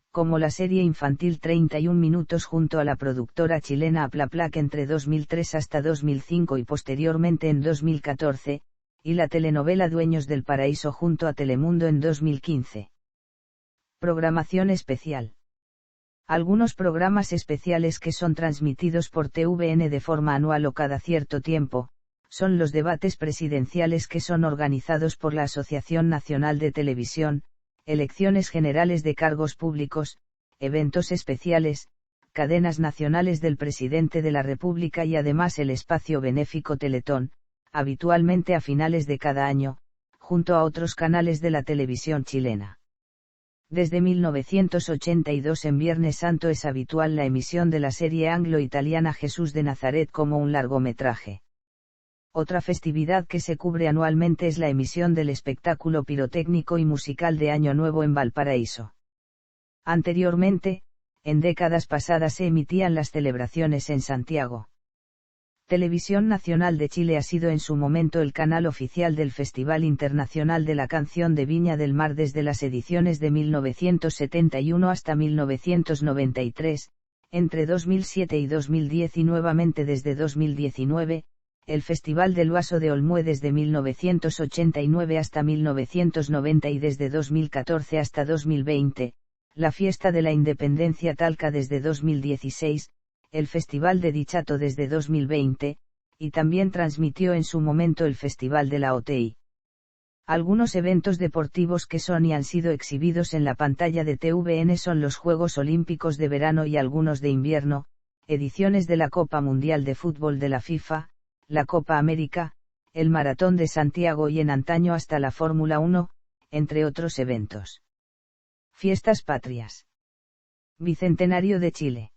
como la serie infantil 31 minutos junto a la productora chilena Aplaplac entre 2003 hasta 2005 y posteriormente en 2014, y la telenovela Dueños del Paraíso junto a Telemundo en 2015. Programación especial. Algunos programas especiales que son transmitidos por TVN de forma anual o cada cierto tiempo, son los debates presidenciales, que son organizados por la Asociación Nacional de Televisión, elecciones generales de cargos públicos, eventos especiales, cadenas nacionales del presidente de la República y además el espacio benéfico Teletón, habitualmente a finales de cada año, junto a otros canales de la televisión chilena. Desde 1982 en Viernes Santo es habitual la emisión de la serie anglo-italiana Jesús de Nazaret como un largometraje. Otra festividad que se cubre anualmente es la emisión del espectáculo pirotécnico y musical de Año Nuevo en Valparaíso. Anteriormente, en décadas pasadas se emitían las celebraciones en Santiago. Televisión Nacional de Chile ha sido en su momento el canal oficial del Festival Internacional de la Canción de Viña del Mar desde las ediciones de 1971 hasta 1993, entre 2007 y 2010 y nuevamente desde 2019, el Festival del Huaso de Olmué desde 1989 hasta 1990 y desde 2014 hasta 2020, la Fiesta de la Independencia Talca desde 2016, el Festival de Dichato desde 2020, y también transmitió en su momento el Festival de la OTI. Algunos eventos deportivos que son y han sido exhibidos en la pantalla de TVN son los Juegos Olímpicos de Verano y algunos de Invierno, ediciones de la Copa Mundial de Fútbol de la FIFA, la Copa América, el Maratón de Santiago y en antaño hasta la Fórmula 1, entre otros eventos. Fiestas patrias. Bicentenario de Chile.